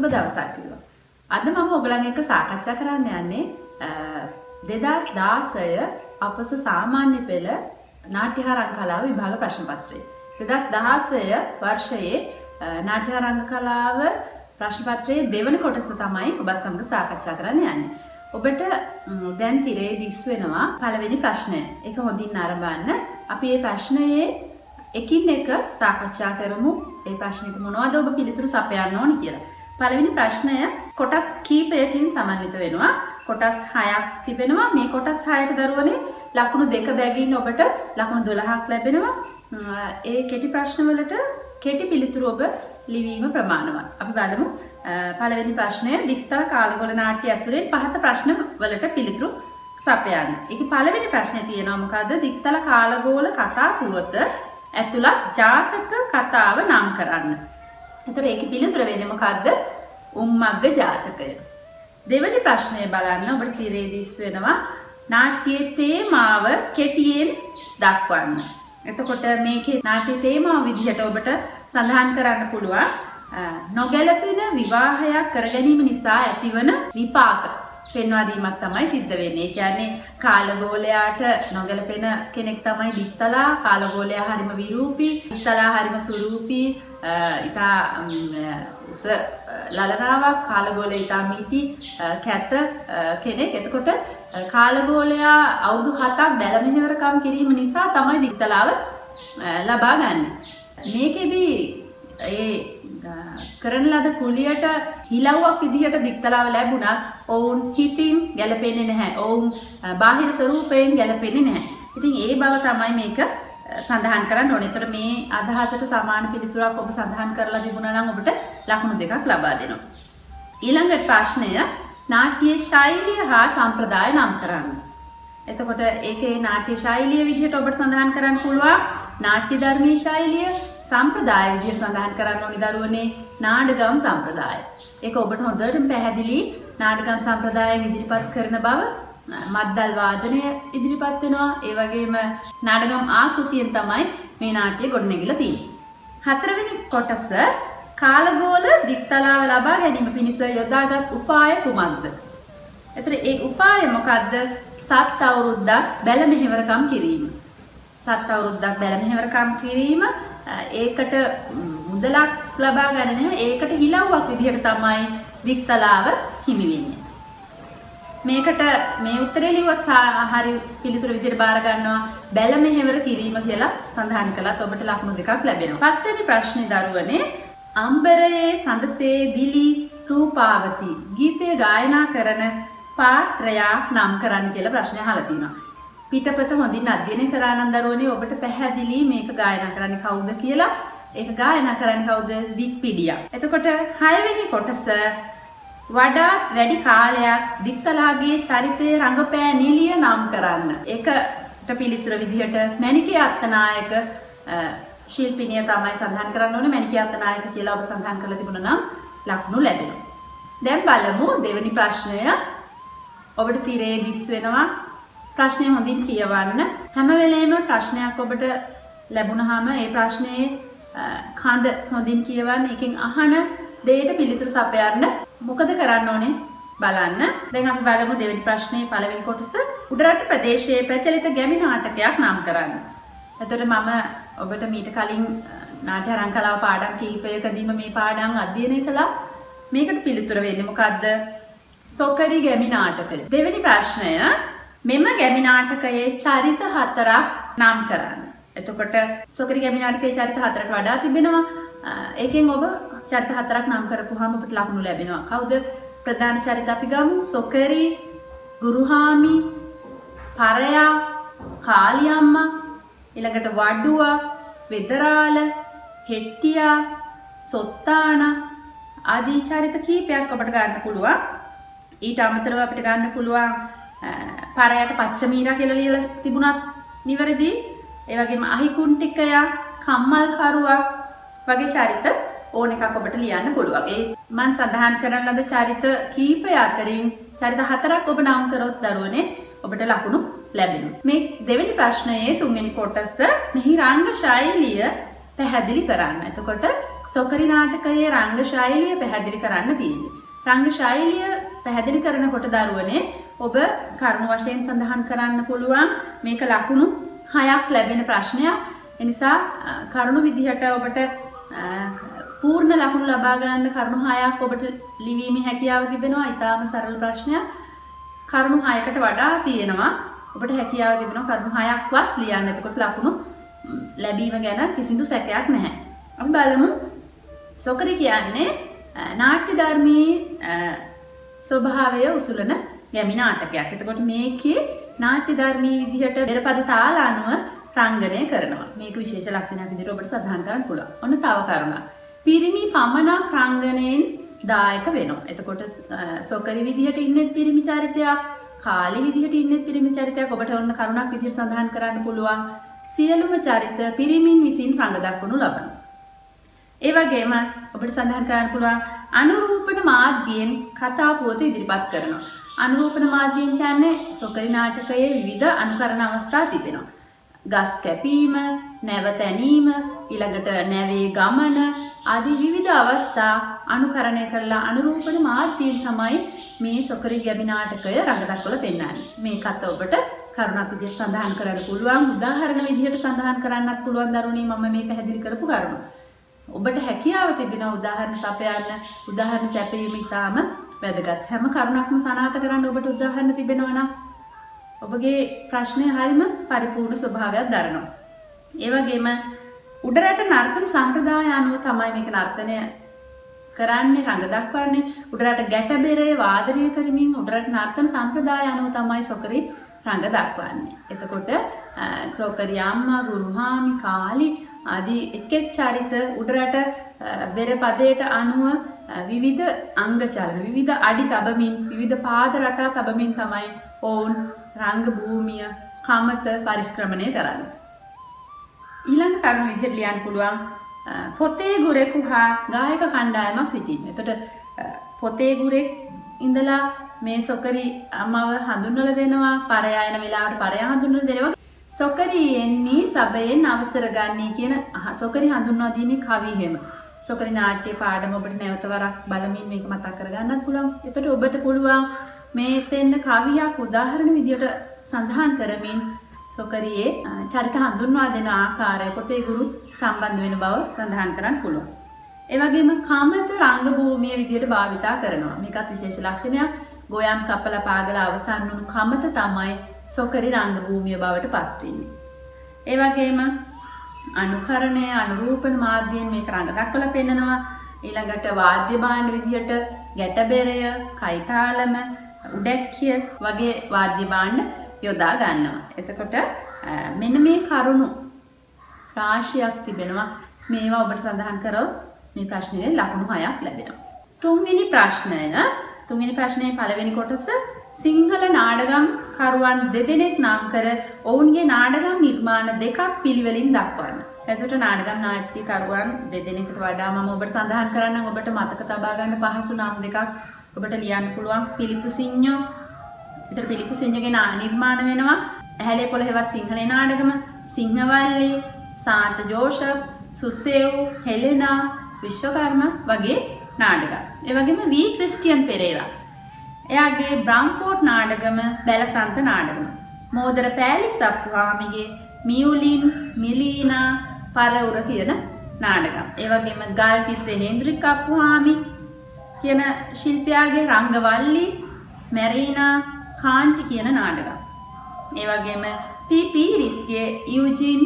සුබ දවසක් කිව්වා. අද මම ඔයගලන් එක්ක සාකච්ඡා කරන්න යන්නේ 2016 අපස සාමාන්‍ය පෙළ නාට්‍ය හා රංග කලාව විභාග ප්‍රශ්න පත්‍රය. 2016 වර්ෂයේ නාට්‍ය හා රංග කලාව ප්‍රශ්න පත්‍රයේ දෙවන කොටස තමයි ඔබත් සමග සාකච්ඡා කරන්න යන්නේ. ඔබට දැන් තිරේ දිස් වෙනවා පළවෙනි ප්‍රශ්නය. ඒක හොඳින් නරඹන්න. අපි මේ ප්‍රශ්නයේ එකින් එක සාකච්ඡා කරමු. ඒ ප්‍රශ්නෙට මොනවද ඔබ පිළිතුරු සපයන්න ඕනි කියලා. පළවෙනි ප්‍රශ්නය කොටස් කීපයකින් සමන්විත වෙනවා. කොටස් 6ක් තිබෙනවා. මේ කොටස් 6ට දරුවනේ ලකුණු 2 බැගින් ඔබට ලකුණු 12ක් ලැබෙනවා. ඒ කෙටි ප්‍රශ්න වලට කෙටි පිළිතුරු ඔබ ලිවීම ප්‍රමාණවත්. අපි බලමු පළවෙනි ප්‍රශ්නය දික්තල කාලගෝල නාට්‍ය ඇසුරෙන් පහත ප්‍රශ්න වලට පිළිතුරු සපයන්න. ඒකේ පළවෙනි ප්‍රශ්නේ තියෙනවා මොකද්ද? දික්තල කාලගෝල කතා පුවත ඇතුළත් ජාතක කතාව නම් කරන්න. එතකොට ඒකේ පිළිතුර වෙන්නේ මොකද්ද? උම්මග්ග ජාතකය. දෙවෙනි ප්‍රශ්නය බලන්න ඔබට තිරේ දිස් වෙනවා නාට්‍යයේ තේමාව කෙටියෙන් දක්වන්න. එතකොට මේකේ නාට්‍ය තේමාව විදිහට ඔබට සඳහන් කරන්න පුළුවන් නොගැලපෙන විවාහයක් කර ගැනීම නිසා ඇතිවන විපාක පෙන්වා දීමක් තමයි සිද්ධ වෙන්නේ. ඒ කියන්නේ කාලගෝලයාට නොගැලපෙන කෙනෙක් තමයි දික්තලා. කාලගෝලයා හරිම විරූපී, දික්තලා හරිම සුරූපී, ඊටා උස ලලනාවක්, කාලගෝලයා ඊටා මිටි කැත කෙනෙක්. එතකොට කාලගෝලයා අවුරුදු 7ක් බැල මෙහෙවරකම් කිරීම නිසා තමයි දික්තලාව ලබා ගන්න. මේකෙදි ඒ කරන ලද කුලියට හිලව්වක් විදිහට දික්තලාව ලැබුණත් ඔවුන් හිතින් ගැලපෙන්නේ නැහැ. ඔවුන් බාහිර ස්වරූපයෙන් ගැලපෙන්නේ නැහැ. ඉතින් ඒ බව තමයි මේක සඳහන් කරන්න ඕනේ. ඒතර මේ අදහසට සමාන පිළිතුරක් ඔබ සඳහන් කරලා තිබුණා නම් ඔබට ලකුණු 2ක් ලබා දෙනවා. ඊළඟ ප්‍රශ්නය නාට්‍ය ශෛලිය හා සම්ප්‍රදාය නම් කරන්න. එතකොට ඒකේ නාට්‍ය ශෛලිය විදිහට ඔබට සඳහන් කරන්න පුළුවන් නාට්‍ය ධර්මීය ශෛලිය, සම්ප්‍රදාය විදිහට සඳහන් කරන්න ඕනි දරුවනේ නාඩගම් සම්ප්‍රදාය. ඒක ඔබට හොඳටම පැහැදිලි. නාඩගම් සම්ප්‍රදායෙන් ඉදිරිපත් කරන බව මද්දල් වාදනය ඉදිරිපත් වෙනවා. ඒ වගේම නාඩගම් ආකෘතියෙන් තමයි මේ නාට්‍ය ගොඩනැගිලා තියෙන්නේ. හතරවෙනි කොටස කාලගෝල දික්තලාව ලබා ගැනීම පිණිස යොදාගත් උපාය කුමක්ද? එතකොට ඒ උපාය මොකද්ද? 7 අවුරුද්දක් බැල මෙහෙවරකම් කිරීම. 7 අවුරුද්දක් බැල මෙහෙවරකම් කිරීම ඒකට මුදලක් ලබා ගන්න නැහැ. ඒකට හිලව්වක් විදිහට තමයි දික්තලාව හිමි වෙන්නේ. මේකට මේ උත්තරේ ලිව්වත් හරි පිළිතුරු විදිහට බාර ගන්නවා බැල මෙහෙවර කිරීම කියලා සඳහන් කළත් ඔබට ලකුණු 2ක් ලැබෙනවා. පස්වෙනි ප්‍රශ්නේ දරුවනේ අම්බරයේ සඳසේ දිලි රූපාවති ගීතය ගායනා කරන පාත්‍රයා නම් කරන්න කියලා ප්‍රශ්නය අහලා තිනවා. පිටපත හොඳින් අධ්‍යයනය කරා නම් දරුවනේ ඔබට පැහැදිලි මේක ගායනා කරන්නේ කවුද කියලා. ඒක ගායනා කරන්නේ කවුද? දික්පිඩියා. එතකොට 6 වෙනි කොටස වඩාත් වැඩි කාලයක් දික්තලාගේ චරිතයේ රංගපෑ නිලිය නම් කරන්න. ඒකට පිළිතුර විදිහට මණිකේ අත්තනායක ශිල්පිනිය තමයි සඳහන් කරන්න ඕනේ. මණිකේ අත්තනායක කියලා ඔබ සඳහන් කරලා තිබුණා නම් ලකුණු ලැබෙනවා. දැන් බලමු දෙවෙනි ප්‍රශ්නය. ඔබට තිරේ දිස් වෙනවා. ප්‍රශ්නය හොඳින් කියවන්න. හැම වෙලේම ප්‍රශ්නයක් ඔබට ලැබුණාම ඒ ප්‍රශ්නයේ කඳ හොඳින් කියවන්න. එකෙන් අහන දෙයට පිළිතුරු සපයන්න. මොකද කරන්න ඕනේ බලන්න. දැන් අපි බලමු දෙවෙනි ප්‍රශ්නේ පළවෙනි කොටස. උඩරට ප්‍රදේශයේ ප්‍රචලිත ගැමි නාටකයක් නම් කරන්න. එතකොට මම ඔබට මීට කලින් නාට්‍ය රංග කලාව පාඩම් කීපයකදීම මේ පාඩම් අධ්‍යයනය කළා. මේකට පිළිතුර වෙන්නේ මොකද්ද? සොකරි ගැමි නාටකය. දෙවෙනි ප්‍රශ්නය මෙම ගැමි නාටකයේ චරිත 4ක් නම් කරන්න. එතකොට සොකරි ගැමි නාටකයේ චරිත 4කට වඩා තිබෙනවා. ඒකෙන් ඔබ චරිත 4ක් නම් කරපුවාම ඔබට ලකුණු ලැබෙනවා. කවුද ප්‍රධාන චරිත අපි ගමු? සොකරි, ගුරුහාමි, පරයා, කාලියම්මා, ඊළඟට වඩුවා, වෙදරාල, හෙට්ටියා, සොත්තාන ආදී චරිත කීපයක් ඔබට ගන්න පුළුවන්. ඊට අමතරව අපිට ගන්න පුළුවන් පරයාට පච්චමීරා කියලා ලියලා තිබුණත් නිවැරදි. ඒ වගේම අහිකුන්ටිකයා, කම්මල්කරුවා වගේ චරිත ඕන එකක් ඔබට ලියන්න පුළුවන්. ඒ මම සඳහන් කරන ලද චරිත කීපය අතරින් චරිත 4ක් ඔබ නම් කරොත් දරුවනේ ඔබට ලකුණු ලැබෙනවා. මේ දෙවෙනි ප්‍රශ්නයේ තුන්වෙනි කොටස මෙහි රංග ශෛලිය පැහැදිලි කරන්න. එතකොට සොකරි නාටකයේ රංග ශෛලිය පැහැදිලි කරන්න තියෙන්නේ. රංග ශෛලිය පැහැදිලි කරනකොට දරුවනේ ඔබ කරුණු වශයෙන් සඳහන් කරන්න පුළුවන් මේක ලකුණු 6ක් ලැබෙන ප්‍රශ්නයක්. ඒ නිසා කරුණු විදිහට ඔබට පූර්ණ ලකුණු ලබා ගන්න කරුණු 6ක් ඔබට ලිවීමේ හැකියාව තිබෙනවා. ඊටාම සරල ප්‍රශ්නයක්. කරුණු 6කට වඩා තියෙනවා. ඔබට හැකියාව තිබෙනවා කරුණු 6ක්වත් ලියන්න. එතකොට ලකුණු ලැබීම ගැන කිසිදු සැකයක් නැහැ. අපි බලමු සොකරි කියන්නේ නාට්‍ය ධර්මයේ ස්වභාවය උසුලන ගැමි නාටකයක්. එතකොට මේකේ නාට්‍ය ධර්මයේ විදිහට පෙරපද තාල අනුව රංගනය කරනවා. මේක විශේෂ ලක්ෂණයක් විදිහට ඔබට සඳහන් කරන්න පුළුවන්. ඔන්න තව කරුණක්. පිරිමි පමණක් රංගනයෙන් දායක වෙනවා. එතකොට සොකරි විදිහට ඉන්නේ පිරිමි චරිතයක්, කාලි විදිහට ඉන්නේ පිරිමි චරිතයක්. ඔබට ඔන්න කරුණක් විදිහට සඳහන් කරන්න පුළුවන්. සියලුම චරිත පිරිමින් විසින් රඟ දක්වනු ලබනවා. ඒ වගේම ඔබට සඳහන් කරන්න පුළුවන් අනුරූපණ මාධ්‍යයෙන් කතා පුවත ඉදිරිපත් කරනවා. අනුරූපණ මාධ්‍යයෙන් කියන්නේ සොකරි නාටකයේ විවිධ අනුකරණ අවස්ථා තිබෙනවා. ගස් කැපීම, නැව තැනීම, ඊළඟට නැවේ ගමන ආදී විවිධ අවස්ථා අනුකරණය කරලා අනුරූපණ මාධ්‍යයෙන් තමයි මේ සොකරි ගැමි නාටකය රඟ දක්වලා පෙන්වන්නේ. මේකත් ඔබට කරුණක් විදිහට සඳහන් කරන්න පුළුවන්. උදාහරණ විදිහට සඳහන් කරන්නත් පුළුවන් දරුවනේ මම මේ පැහැදිලි කරපු කරුණ. ඔබට හැකියාව තිබෙනවා උදාහරණ සපයන්න. උදාහරණ සැපයීම ඉතාම වැදගත්. හැම කරුණක්ම සනාථ කරන්න ඔබට උදාහරණ තිබෙනවා නම් ඔබගේ ප්‍රශ්නය හරිම පරිපූර්ණ ස්වභාවයක් දරනවා. ඒ වගේම උඩරට නර්තන සම්ප්‍රදාය අනුව තමයි මේක නර්තනය කරන්නේ, රඟ දක්වන්නේ. උඩරට ගැටබෙරේ වාදනය කරමින් උඩරට නර්තන සම්ප්‍රදාය අනුව තමයි සොකරි රඟ දක්වන්නේ. එතකොට සොකරි අම්මා, ගුරුහාමි, කාලි ආදී එක් චරිත උඩරට බෙර පදයට අනුව විවිධ අංග චලන, විවිධ අඩි තබමින්, විවිධ පාද රටා තබමින් තමයි ඔවුන් රංග භූමිය කමත පරිශ්‍රමණය කරන්නේ. ඊළඟ කරුණ විදිහට ලියන්න පුළුවන් පොතේ ගුරෙකු හා ගායක කණ්ඩායමක් සිටීම. එතකොට පොතේ ගුරෙක් ඉඳලා මේ සොකරි අම්මව හඳුන්වලා දෙනවා, පරයා එන වෙලාවට පරයා හඳුන්වලා දෙනවා. සොකරි එන්නේ සබයෙන් අවසර ගන්නී කියන සොකරි හඳුන්වා දීමේ කවි හැම. සොකරි නාට්‍ය පාඩම ඔබට නැවත වරක් බලමින් මේක මතක් කරගන්නත් පුළුවන්. එතකොට ඔබට පුළුවන් මේ තෙන්න කවියක් උදාහරණ විදියට සඳහන් කරමින් සොකරියේ චරිත හඳුන්වා දෙන ආකාරය පොතේ ගුරු සම්බන්ධ වෙන බව සඳහන් කරන්න පුළුවන්. ඒ වගේම කමත රංග භූමිය විදියට භාවිතා කරනවා. මේකත් විශේෂ ලක්ෂණයක්. ගොයම් කපලා පාගලා අවසන් වුණු කමත තමයි සොකරි රංග භූමිය බවට පත් වෙන්නේ. ඒ වගේම අනුකරණය, අනුරූපණ මාධ්‍යයෙන් මේක රඟ දක්වලා පෙන්නනවා. ඊළඟට වාද්‍ය භාණ්ඩ විදියට ගැටබෙරය, කයිතාලම, උඩැක්කිය වගේ වාද්‍ය භාණ්ඩ යොදා ගන්නවා. එතකොට මෙන්න මේ කරුණු රාශියක් තිබෙනවා. මේවා ඔබට සඳහන් කරොත් මේ ප්‍රශ්නේ ලකුණු 6ක් ලැබෙනවා. තුන්වෙනි ප්‍රශ්නයේ පළවෙනි කොටස සිංහල නාඩගම් කරුවන් දෙදෙනෙක් නම් කර ඔවුන්ගේ නාඩගම් නිර්මාණ දෙකක් පිළිවෙලින් දක්වන්න. එතකොට නාඩගම් නාට්‍ය කරුවන් දෙදෙනෙකුට වඩා මම ඔබට සඳහන් කරන්නම් ඔබට මතක තබා ගන්න පහසු නම් දෙකක් ඔබට ලියන්න පුළුවන්. පිලිප්පු සිඤ්ඤෝ. එතකොට පිලිප්පු සිඤ්ඤෝගේ නිර්මාණ වෙනවා ඇහැලේ පොළහෙවත් සිංහලේ නාඩගම, සිංහවල්ලි, සාන්ත ජෝෂප්, සුසේව්, හෙලෙනා, විශ්වකර්ම වගේ නාඩගම්. ඒ වගේම වී ක්‍රිස්ටියන් පෙරේරා එයාගේ බ්‍රාම්ෆෝර්ඩ් නාඩගම, බැලසන්ත නාඩගම, මෝදර පෑලිස් අප්පුහාමිගේ මියුලින්, මිලීනා, පරවුර කියන නාඩගම්. ඒ වගේම ගල්කිස්සේ හෙන්ද්‍රික් අප්පුහාමි කියන ශිල්පියාගේ රංගවල්ලි, මැරීනා, කාංචි කියන නාඩගම්. ඒ වගේම පීරිස්ගේ යූජින්,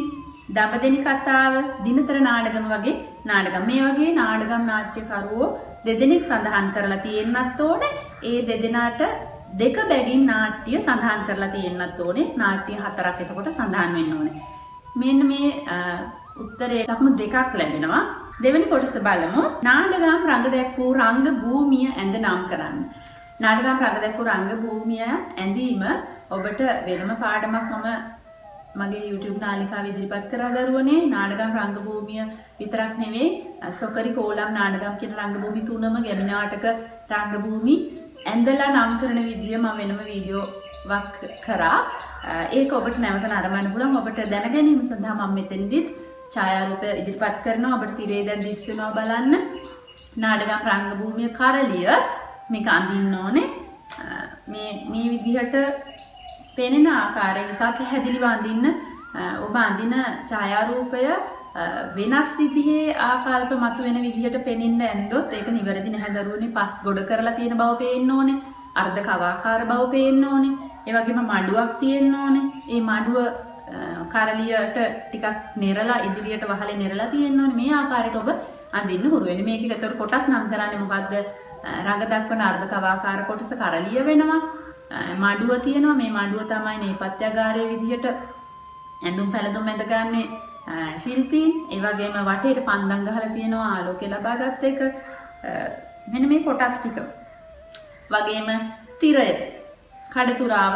දඹදෙනි කතාව, දිනතර නාඩගම වගේ නාඩගම්. මේ වගේ නාඩගම් නාට්‍යකරුවෝ දෙදෙනෙක් සඳහන් කරලා තියෙන්නත් ඕනේ. ඒ දෙදෙනාට දෙක බැගින් නාට්‍ය සඳහන් කරලා තියෙන්නත් ඕනේ. නාට්‍ය 4ක් එතකොට සඳහන් වෙන්න ඕනේ. මෙන්න මේ උත්තරේ ලකුණු 2ක් ලැබෙනවා. දෙවෙනි කොටස බලමු. නාඩගම් රඟ දැක්වූ රංග භූමිය ඇඳ නම් කරන්න. නාඩගම් රඟ දැක්වූ රංග භූමිය ඇඳීම ඔබට වෙනම පාඩමක් මගේ YouTube නාලිකාවේ ඉදිරිපත් කරා දරුවනේ. නාඩගම් රංග භූමිය විතරක් නෙවෙයි සොකරි කෝලම් නාඩගම් කියන රංග භූමි තුනම ගැමි නාටක රංග භූමි ඇඳලා නම් කරන විදිය මම වෙනම වීඩියෝවක් කරා. ඒක ඔබට නැවත නරඹන්න පුළුවන්. ඔබට දැන ගැනීම සඳහා මම මෙතනදිත් ඡායාරූපය ඉදිරිපත් කරනවා. ඔබට තිරේ දැන් දිස් වෙනවා බලන්න. නාඩගම් රංග භූමිය කරලිය මේක අඳින්න ඕනේ. මේ විදිහට පෙනෙන ආකාරයෙන් ඉතා පැහැදිලිව අඳින්න. ඔබ අඳින ඡායාරූපය වෙනස් විදිහේ ආකල්ප මතුවෙන විදිහට පෙනෙන්න ඇන්දොත් ඒක නිවැරදි නැහැ දරුවනේ. පස් ගොඩ කරලා තියෙන බව පේන්න ඕනේ. අර්ධ කවාකාර බව පේන්න ඕනේ. ඒ වගේම මඩුවක් තියෙන්න ඕනේ. ඒ මඩුව කරලියට ටිකක් නෙරලා ඉදිරියට වහලේ නෙරලා තියෙන්න ඕනේ. මේ ආකාරයට ඔබ අඳින්න හුරු වෙන්න. මේකේ ඒතර කොටස් නම් කරන්නේ මොකද්ද? රඟ දක්වන අර්ධ කවාකාර කොටස කරලිය වෙනවා. මඩුව තියෙනවා. මේ මඩුව තමයි නේපත්‍යාගාරයේ විදිහට ඇඳුම් පැළඳුම් ඇඳගන්නේ ශිල්පීන්. ඒ වගේම වටේට පන්දම් ගහලා තියෙනවා ආලෝකය ලබාගත් එක. මෙන්න මේ කොටස් ටික. වගේම තිරය කඩතුරාව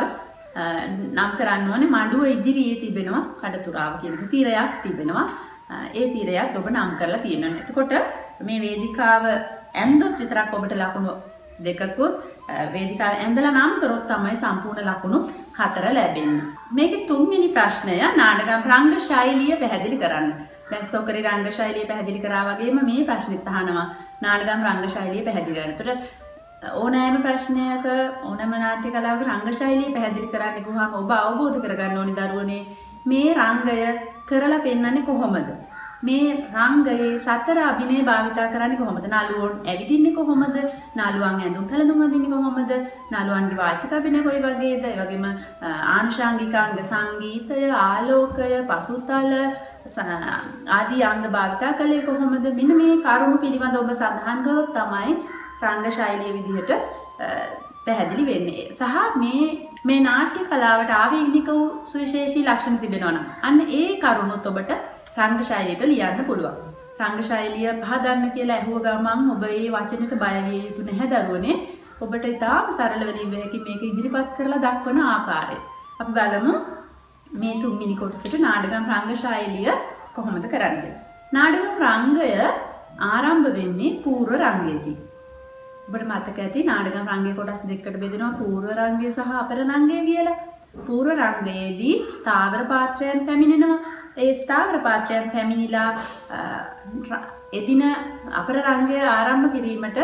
නම් කරන්න ඕනේ. මඩුව ඉදිරියේ තිබෙනවා කඩතුරාව කියන තිරයක් තිබෙනවා. ඒ තිරයත් ඔබ නම් කරලා තියෙනවා. එතකොට මේ වේදිකාව ඇඳොත් විතරක් ඔබට ලකුණු දෙකකුත් වේදිකාව ඇඳලා නම් කරොත් තමයි සම්පූර්ණ ලකුණු 4 ලැබෙන්නේ. මේකේ තුන්වෙනි ප්‍රශ්නය නාඩගම් රංග ශෛලිය පැහැදිලි කරන්න. දැන් සොකරි රංග ශෛලිය පැහැදිලි කරා වගේම මේ ප්‍රශ්නෙත් අහනවා නාඩගම් රංග ශෛලිය පැහැදිලි කරන්න. එතකොට ඕනෑම ප්‍රශ්නයක ඕනෑම නාට්‍ය කලාවක රංග ශෛලිය පැහැදිලි කරන්න ගියාම ඔබ අවබෝධ කරගන්න ඕනි දරුවනේ මේ රංගය කරලා පෙන්වන්නේ කොහොමද? මේ රංගයේ සතර අභිනය භාවිතා කරන්නේ කොහොමද? නළුවොන් ඇවිදින්නේ කොහොමද? නළුවන් ඇඳුම් පැළඳුම් අඳින්නේ කොහොමද? නළුවන්ගේ වාචික අභිනය කොයි වගේද? ඒ වගේම ආනුෂාංගික අංග සංගීතය, ආලෝකය, පසුතල ආදී අංග භාවිතා කළේ කොහොමද? මෙන්න මේ කරුණු පිළිබඳව ඔබ සඳහන් කළොත් තමයි රංග ශෛලිය විදිහට පැහැදිලි වෙන්නේ. සහ මේ නාට්‍ය කලාවට ආවේනික වූ සුවිශේෂී ලක්ෂණ තිබෙනවා නම් අන්න ඒ කරුණුත් ඔබට රංග ශෛලියට ලියන්න පුළුවන්. රංග ශෛලිය පහදන්න කියලා ඇහුව ගමන් ඔබ ඒ වචනෙට බය විය යුතු නැහැ දරුවනේ. ඔබට ඉතාම සරලව ලියවිය හැකි මේක ඉදිරිපත් කරලා දක්වන ආකාරය. අපි බලමු මේ තුන්වෙනි කොටසට නාඩගම් රංග ශෛලිය කොහොමද කරන්නේ. නාඩගම් රංගය ආරම්භ වෙන්නේ පූර්ව රංගයේදී. ඔබට මතක ඇති නාඩගම් රංගයේ කොටස් දෙකකට බෙදෙනවා පූර්ව රංගය සහ අපර රංගය කියලා. පූර්ව රංගයේදී ස්ථාවර පාත්‍රයන් පැමිණෙනවා. ඒ ස්ථාවර පාත්‍රයන් පැමිණිලා එදින අපර රංගය ආරම්භ කිරීමට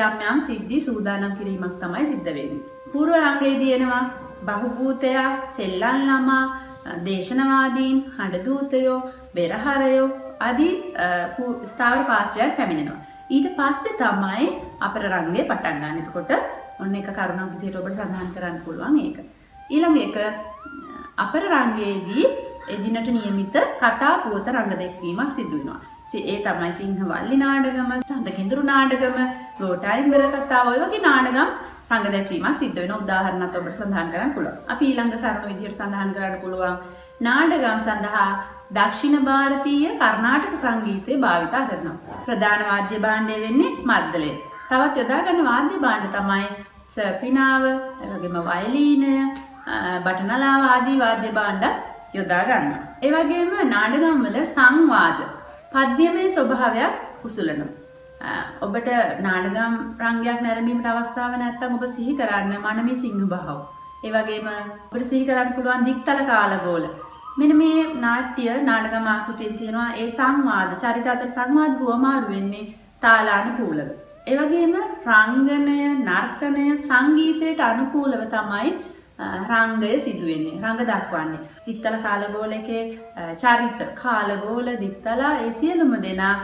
යම් යම් සිද්ධි සූදානම් කිරීමක් තමයි සිද්ධ වෙන්නේ. පූර්ව රංගයේදී එනවා බහුභූතය, සෙල්ලම් ළමා, දේශනවාදීන්, හඬදූතයෝ, බෙරහරයෝ ආදී ස්ථාවර පාත්‍රයන් පැමිණෙනවා. ඊට පස්සේ තමයි අපර රංගය පටන් ගන්න. එතකොට ඔන්න එක කරුණක් විදිහට ඔබට සඳහන් කරන්න පුළුවන් ඒක. ඊළඟ එක අපර රංගයේදී එදිනට නියමිත කතා පුවත රංග දැක්වීමක් සිදු වෙනවා. ඒ තමයි සිංහවල්ලි නාඩගම, සඳකිඳුරු නාඩගම, ගෝඨායම්බර කතාව ඔය වගේ නාඩගම් රංග දැක්වීමක් සිද්ධ වෙනවා. උදාහරණයක් ඔබට සඳහන් කරන්න පුළුවන්. අපි ඊළඟ කරුණ විදිහට සඳහන් කරන්න පුළුවන් නාඩගම් සඳහා දක්ෂිණ ಭಾರತೀಯ කර්ණාටක සංගීතය භාවිතා කරනවා. ප්‍රධාන වාද්‍ය භාණ්ඩය වෙන්නේ මද්දලය. තවත් යොදා ගන්න වාද්‍ය භාණ්ඩ තමයි සර්පිනාව, ඒ වගේම වයලීනය, බටනලාව ආදී වාද්‍ය භාණ්ඩ යොදා ගන්නවා. ඒ වගේම නාඩගම් වල සංවාද පද්‍යමය ස්වභාවයක් උසුලනවා. ඔබට නාඩගම් රංගයක් නැරඹීමට අවස්ථාව නැත්නම් ඔබ සිහි කරන්න මනමේ සිංහබහව. ඒ වගේම ඔබට සිහි කරන්න පුළුවන් දික්තල කාලගෝල. මෙන්න මේ නාට්‍ය නාඩගම ආකෘතියෙන් තියෙනවා ඒ සංවාද චරිත අතර සංවාද හුවමාරු වෙන්නේ තාලානුකූලව. ඒ වගේම රංගනය, නර්තනය, සංගීතයට අනුකූලව තමයි රංගය සිදු වෙන්නේ. රංග දක්වන්නේ. දික්තල කාලගෝලකේ චරිත කාලගෝල දික්තලා ඒ සියලුම දෙනා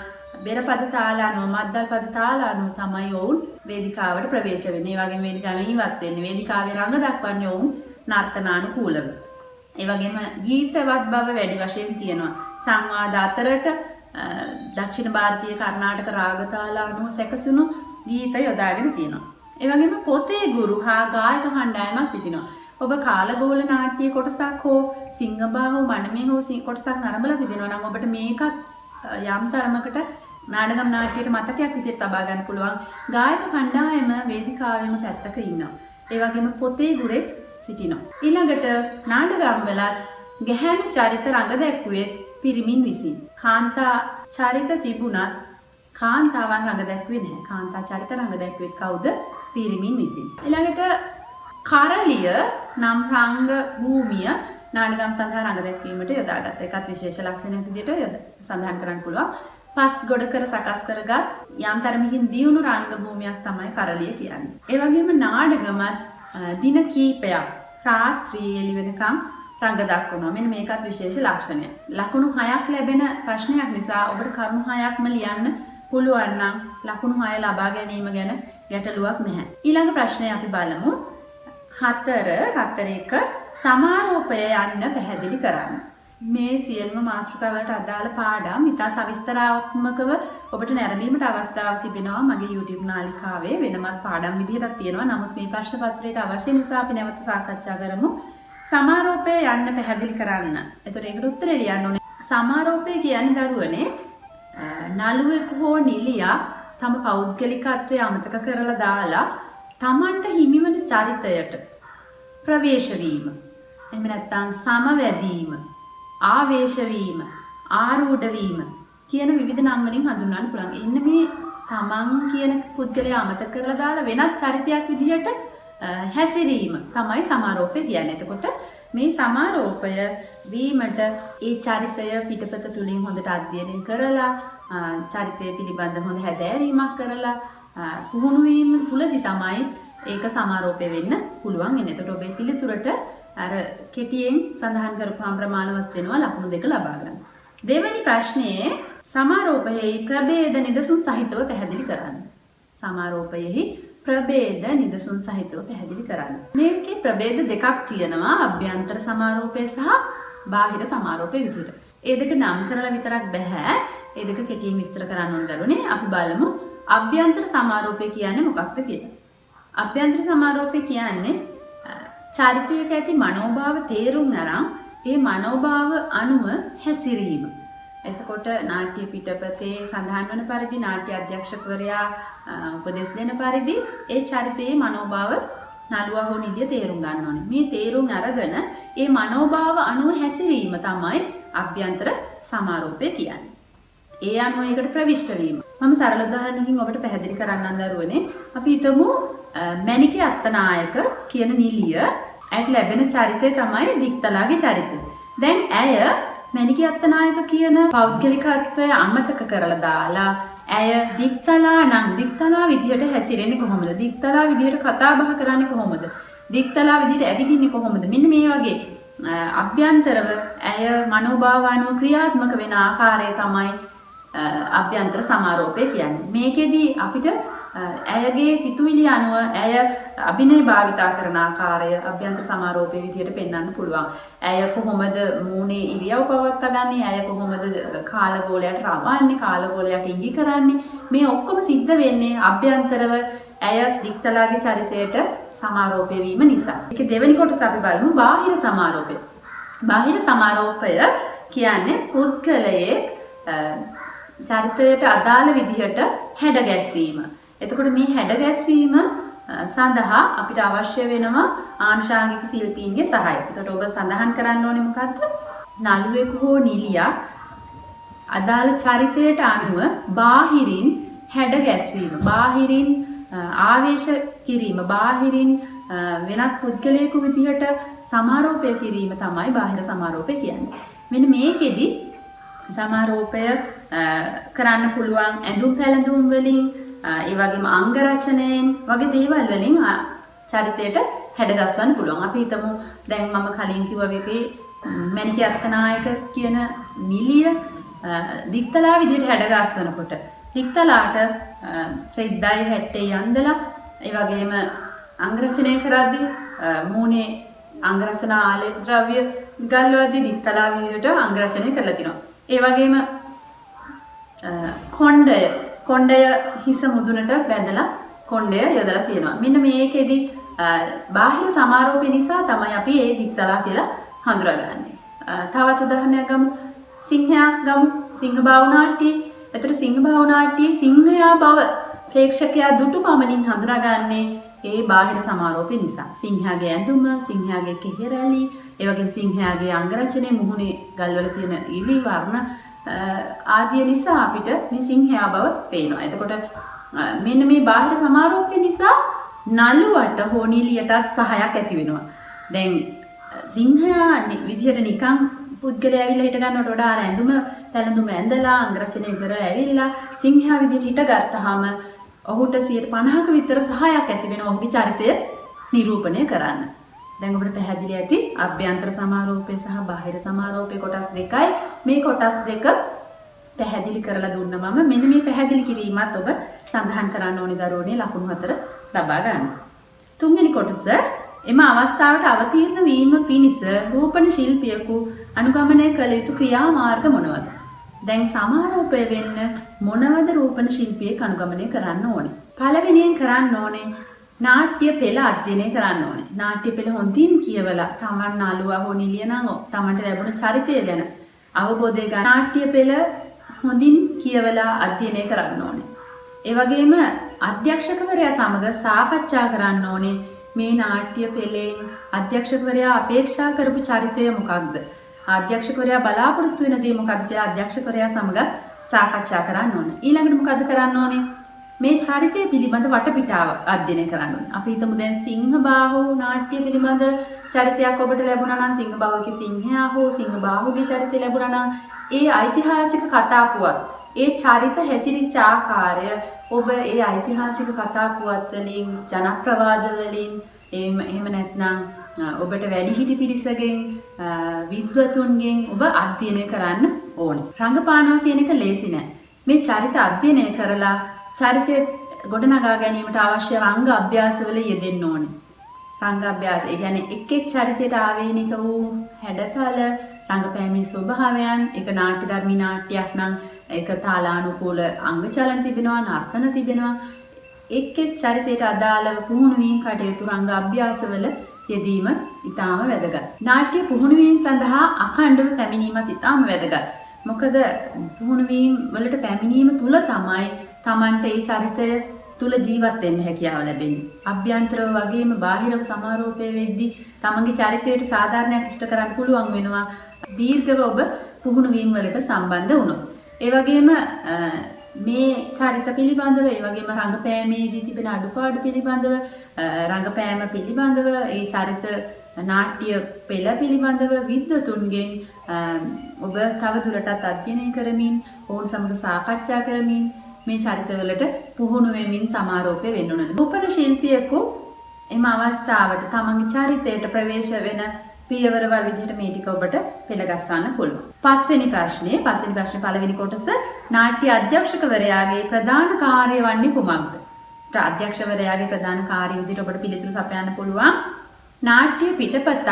බෙරපද තාලානුව, මද්දල් පද තාලානුව තමයි ඔවුන් වේදිකාවට ප්‍රවේශ වෙන්නේ. ඒ වගේම වේදිකාවෙන් ඉවත් වෙන්නේ. වේදිකාවේ රංග දක්වන්නේ ඔවුන් නර්තනානුකූලව. ඒ වගේම ගීතවත් බව වැඩි වශයෙන් තියෙනවා. සංවාද අතරට දක්ෂිණ ಭಾರತೀಯ කර්ණාටක රාගතාල අනුව සැකසුණු ගීත යොදාගෙන තියෙනවා. ඒ වගේම පොතේ ගුරු හා ගායක කණ්ඩායමක් සිටිනවා. ඔබ කාලගෝල නාට්‍ය කොටසක් හෝ සිංහබාහු මනමේ හෝ කොටසක් නරඹලා තිබෙනවා නම් ඔබට මේකත් යම් තරමකට නාඩගම් නාට්‍යයට මතකයක් විදිහට තබා ගන්න පුළුවන්. ගායක කණ්ඩායම වේදිකාවෙම පැත්තක ඉන්නවා. ඒ වගේම පොතේ ගුරෙක් සිටිනවා. ඊළඟට නාඩගම් වලත් ගැහැණු චරිත රඟ දැක්ුවෙත් පිරිමින් විසින්. කාන්තා චරිත තිබුණත් කාන්තාවන් රඟ දැක්ුවේ නැහැ. කාන්තා චරිත රඟ දැක්ුවෙත් කවුද? පිරිමින් විසින්. ඊළඟට කරලිය නම් රංග භූමිය නාඩගම් සඳහා රඟ දැක්වීමට යොදාගත්තා. ඒකත් විශේෂ ලක්ෂණයක් විදිහට සඳහන් කරන්න පුළුවන්. පස් ගොඩ කර සකස් කරගත් යම් තරමකින් දියුණු රංග භූමියක් තමයි කරලිය කියන්නේ. ඒ වගේම නාඩගමත් දින කීපයක් රාත්‍රී එළි වෙනකම් රංග දක්වනවා. මෙන්න මේකත් විශේෂ ලක්ෂණයක්. ලකුණු 6ක් ලැබෙන ප්‍රශ්නයක් නිසා ඔබට කරුණු 6ක්ම ලියන්න පුළුවන් නම් ලකුණු 6 ලබා ගැනීම ගැන ගැටලුවක් නැහැ. ඊළඟ ප්‍රශ්නය අපි බලමු. 4.1 සමාරෝපය යන්න පැහැදිලි කරන්න. මේ සියලුම මාතෘකාවලට අදාළ පාඩම් ඉතා සවිස්තරාත්මකව ඔබට නැරඹීමට අවස්ථාවක් තිබෙනවා මගේ YouTube නාලිකාවේ. වෙනමත් පාඩම් විදිහටත් තියෙනවා. නමුත් මේ ප්‍රශ්න පත්‍රයට අවශ්‍ය නිසා අපි නැවත සාකච්ඡා කරමු. සමාරෝපය යන්න පැහැදිලි කරන්න. එතකොට ඒකට උත්තරේ ලියන්න ඕනේ. සමාරෝපය කියන්නේ දරුවනේ නළුවෙකු හෝ නිලියා තම පෞද්ගලිකත්වය අමතක කරලා දාලා තමන්ට හිමිවන චරිතයට ප්‍රවේශ වීම. එහෙම නැත්නම් සමවැදීම, ආවේශ වීම, ආරූඪ වීම කියන විවිධ නම් වලින් හඳුන්වන්න පුළුවන්. එන්න මේ තමන් කියන පුද්ගලයා අමතක කරලා දාලා වෙනත් චරිතයක් විදිහට හැසිරීම තමයි සමාරෝපය කියන්නේ. එතකොට මේ සමාරෝපය වීමට ඒ චරිතය පිටපත තුලින් හොඳට අධ්‍යයනය කරලා චරිතය පිළිබඳ හොඳ හැදෑරීමක් කරලා පුහුණු වීම තුලදී තමයි ඒක සමාරෝපය වෙන්න පුළුවන් වෙන්නේ. එතකොට ඔබේ පිළිතුරට අර කෙටියෙන් සඳහන් කරපුවාම ප්‍රමාණවත් වෙනවා ලකුණු 2 ලබා ගන්න. දෙවෙනි ප්‍රශ්නයේ සමාරෝපයෙහි ප්‍රභේද නිදසුන් සහිතව පැහැදිලි කරන්න. සමාරෝපයෙහි ප්‍රභේද නිදසුන් සහිතව පැහැදිලි කරන්න. මේකේ ප්‍රභේද දෙකක් තියෙනවා. අභ්‍යන්තර සමාරෝපය සහ බාහිර සමාරෝපය විදිහට. ඒ දෙක නම් කරලා විතරක් බෑ. ඒ දෙක කෙටියෙන් විස්තර කරන්න ඕන දරුවනේ. අපි බලමු අභ්‍යන්තර සමාරෝපය කියන්නේ මොකක්ද කියලා. අභ්‍යන්තර සමාරෝපය කියන්නේ චරිතයක ඇති මනෝභාව තේරුම් අරන් ඒ මනෝභාව අනුව හැසිරීම. එතකොට නාට්‍ය පිටපතේ සඳහන් වන පරිදි නාට්‍ය අධ්‍යක්ෂකවරයා උපදෙස් දෙන පරිදි ඒ චරිතයේ මනෝභාව නළුවා හෝ නිළිය තේරුම් ගන්න ඕනේ. මේ තේරුම් අරගෙන ඒ මනෝභාව අනුව හැසිරීම තමයි අභ්‍යන්තර සමාරෝපය කියන්නේ. ඒ අනුව ඒකට ප්‍රවිෂ්ඨ වීම. මම සරල උදාහරණකින් ඔබට පැහැදිලි කරන්නම් දරුවනේ. අපි හිතමු මැණිකේ අත්තනායක කියන නිළිය ඇයට ලැබෙන චරිතය තමයි දික්තලාගේ චරිතය. දැන් ඇය මැණිකේ අත්තනායක කියන පෞද්ගලිකත්වය අමතක කරලා දාලා ඇය දික්තලා විදිහට හැසිරෙන්නේ කොහොමද? දික්තලා විදිහට කතා බහ කරන්නේ කොහොමද? දික්තලා විදිහට ඇවිදින්නේ කොහොමද? මෙන්න මේ වගේ අභ්‍යන්තරව ඇය මනෝභාවano ක්‍රියාත්මක වෙන ආකාරය තමයි අභ්‍යන්තර සමාරෝපය කියන්නේ. මේකෙදි අපිට ඇයගේ සිතුවිලි අනුව ඇය අභිනය භාවිතා කරන ආකාරය අභ්‍යන්තර සමාරෝපයේ විදිහට පෙන්වන්න පුළුවන්. ඇය කොහොමද මූණේ ඉරියව් පවත්වාගන්නේ? ඇය කොහොමද කාලගෝලයට රවන්නේ? කාලගෝලයට ඉඟි කරන්නේ? මේ ඔක්කොම සිද්ධ වෙන්නේ අභ්‍යන්තරව ඇය දික්තලාගේ චරිතයට සමාරෝපය වීම නිසා. ඒකේ දෙවෙනි කොටස අපි බලමු බාහිර සමාරෝපය. බාහිර සමාරෝපය කියන්නේ පුද්ගලයේ චරිතයට අදාළ විදිහට හැඩ ගැස්වීම. එතකොට මේ හැඩ ගැස්වීම සඳහා අපිට අවශ්‍ය වෙනවා ආනුෂාංගික ශිල්පීන්ගේ සහාය. එතකොට ඔබ සඳහන් කරන්න ඕනේ මොකද්ද? නළුවෙකු හෝ නිළියක් අදාළ චරිතයට අනුව බාහිරින් හැඩ ගැස්වීම, බාහිරින් ආවේශ කිරීම, බාහිරින් වෙනත් පුද්ගලයෙකු විදිහට සමාරෝපය කිරීම තමයි බාහිර සමාරෝපය කියන්නේ. මෙන්න මේකෙදි සමාරෝපය කරන්න පුළුවන් ඇඳුම් පැළඳුම් වලින්, ඒ වගේම අංග රචනයෙන් වගේ දේවල් වලින් චරිතයට හැඩ ගස්වන්න පුළුවන්. අපි හිතමු දැන් මම කලින් කිව්වා වගේ මැණිකේ අත්තනායක කියන නිළිය දික්තලා විදිහට හැඩ ගස්වනකොට දික්තලාට රෙද්දයි හැට්ටේ යන්දලා ඒ වගේම අංග රචනය කරද්දී මූණේ අංග රචනා ආලේප ද්‍රව්‍ය ගල්වද්දී දික්තලා විදිහට අංග රචනය කරලා තිනවා. ඒ වගේම කොණ්ඩය හිස මුදුනට බැඳලා කොණ්ඩය යොදලා තියෙනවා. මෙන්න මේකෙදි බාහිර සමාරෝපය නිසා තමයි අපි ඒ දික්තලා කියලා හඳුනාගන්නේ. තවත් උදාහරණයක් ගමු. සිංහයා ගමු. සිංහ බාහු නාට්‍යයේ. එතකොට සිංහ බාහු නාට්‍යයේ සිංහයා බව ප්‍රේක්ෂකයා දුටු පමණින් හඳුනාගන්නේ ඒ බාහිර සමාරෝපය නිසා. සිංහයාගේ ඇඳුම, සිංහයාගේ කෙහෙරැලි, ඒ වගේම සිංහයාගේ අංග රචනයේ මුහුණේ ගල්වල තියෙන ඉලි වර්ණ ආදිය නිසා අපිට මේ සිංහයා බව පේනවා. එතකොට මෙන්න මේ බාහිර සමාරෝපය නිසා නළුවට හෝ නිළියටත් සහයක් ඇති වෙනවා. දැන් සිංහයා විදියට නිකන් පුද්ගලයා ඇවිල්ලා හිට ගන්නවට වඩා අර ඇඳුම පැළඳුම ඇඳලා අංගරචනය කර ඇවිල්ලා සිංහයා විදියට හිට ගත්තාම ඔහුට 50ක විතර සහායක් ඇති වෙනවා ඔහුගේ චරිතය නිරූපණය කරන්න. දැන් ඔබට පැහැදිලි ඇති අභ්‍යන්තර සමාරෝපය සහ බාහිර සමාරෝපය කොටස් දෙකයි. මේ කොටස් දෙක පැහැදිලි කරලා දුන්න මම මෙන්න මේ පැහැදිලි කිරීමත් ඔබ සඳහන් කරන්න ඕනි දරුවනේ ලකුණු 4 ලබා ගන්න. තුන්වෙනි කොටස එම අවස්ථාවට අවතීර්ණ වීම පිණිස රූපණ ශිල්පියෙකු අනුගමනය කළ යුතු ක්‍රියාමාර්ග මොනවාද? දැන් සමාරෝපය වෙන්න මොනවද රූපණ ශිල්පියෙක් අනුගමනය කරන්න ඕනේ? පළවෙනියෙන් කරන්න ඕනේ නාට්‍ය පෙළ අධ්‍යයනය කරන්න ඕනේ. නාට්‍ය පෙළ හොඳින් කියවලා තමන් නළුවා හෝ නිලිය නම් තමන්ට ලැබුණ චරිතය ගැන අවබෝධය ගන්න නාට්‍ය පෙළ හොඳින් කියවලා අධ්‍යයනය කරන්න ඕනේ. ඒ වගේම අධ්‍යක්ෂකවරයා සමග සාකච්ඡා කරන්න ඕනේ මේ නාට්‍ය පෙළෙන් අධ්‍යක්ෂකවරයා අපේක්ෂා කරපු චරිතය මොකක්ද? අධ්‍යක්ෂකවරයා බලාපොරොත්තු වෙන දේ මොකක්ද කියලා අධ්‍යක්ෂකවරයා සමග සාකච්ඡා කරන්න ඕනේ. ඊළඟට මොකද්ද කරන්න ඕනේ? මේ චරිතය පිළිබඳ වටපිටාව අධ්‍යයනය කරන්න ඕනේ. අපි හිතමු දැන් සිංහබාහු නාට්‍ය පිළිබඳ චරිතයක් ඔබට ලැබුණා නම් සිංහබාහුගේ සිංහයා හෝ සිංහබාහුගේ චරිතය ලැබුණා නම් ඒ ඓතිහාසික කතා පුවත් ඒ චරිත හැසිරිච්ච ආකාරය ඔබ ඒ ඓතිහාසික කතා පුවත් වලින් ජනප්‍රවාද වලින් එහෙම නැත්නම් ඔබට වැඩිහිටි පිරිසගෙන් විද්වතුන්ගෙන් ඔබ අධ්‍යයනය කරන්න ඕනේ. රංගපානවා කියන එක ලේසි නෑ. මේ චරිත අධ්‍යයනය කරලා චරිතය ගොඩනගා ගැනීමට අවශ්‍ය රංග අභ්‍යාසවල යෙදෙන්න ඕනේ. රංග අභ්‍යාස ඒ කියන්නේ එක් එක් චරිතයට ආවේනික වූ හැඩතල රංගපෑමේ ස්වභාවයන් ඒක නාට්‍යධර්මී නාට්‍යයක් නම් ඒක තාලානුකූල අංග චලන තිබෙනවා නර්තන තිබෙනවා එක් එක් චරිතයට අදාළව පුහුණු වීම කටයුතු රංග අභ්‍යාසවල යෙදීම ඉතාම වැදගත්. නාට්‍ය පුහුණු වීම සඳහා අඛණ්ඩව පැමිණීමත් ඉතාම වැදගත්. මොකද පුහුණු වීම වලට පැමිණීම තුල තමයි තමන්ට ඒ චරිතය තුල ජීවත් වෙන්න හැකියාව ලැබෙන්නේ. අභ්‍යන්තරව වගේම බාහිරව සමාරෝපය වෙද්දී තමන්ගේ චරිතයට සාධාරණයක් ඉෂ්ට කරන්න පුළුවන් වෙනවා. දීර්ඝව ඔබ පුහුණු වීම වලට සම්බන්ධ වුණොත්. ඒ වගේම මේ චරිත පිළිබඳව ඒ වගේම රංගපෑමේදී තිබෙන අඩුපාඩු පිළිබඳව රංගපෑම පිළිබඳව ඒ චරිත නාට්‍ය පෙළ පිළිබඳව විද්වතුන්ගෙන් ඔබ තව දුරටත් අධ්‍යයනය කරමින් ඔවුන් සමග සාකච්ඡා කරමින් මේ චරිතවලට පුහුණු වෙමින් සමාරෝපය වෙන්න ඕනද. රූපණ ශිල්පියෙකු එම අවස්ථාවට තමන්ගේ චරිතයට ප්‍රවේශ වෙන පියවරවල් විදිහට මේ ටික ඔබට පෙළගස්වන්න පුළුවන්. පස්වෙනි ප්‍රශ්නේ පළවෙනි කොටස නාට්‍ය අධ්‍යක්ෂකවරයාගේ ප්‍රධාන කාර්යය වන්නේ කුමක්ද? අධ්‍යක්ෂකවරයාගේ ප්‍රධාන කාර්යය විදිහට ඔබට පිළිතුරු සපයන්න පුළුවන්. නාට්‍ය පිටපතක්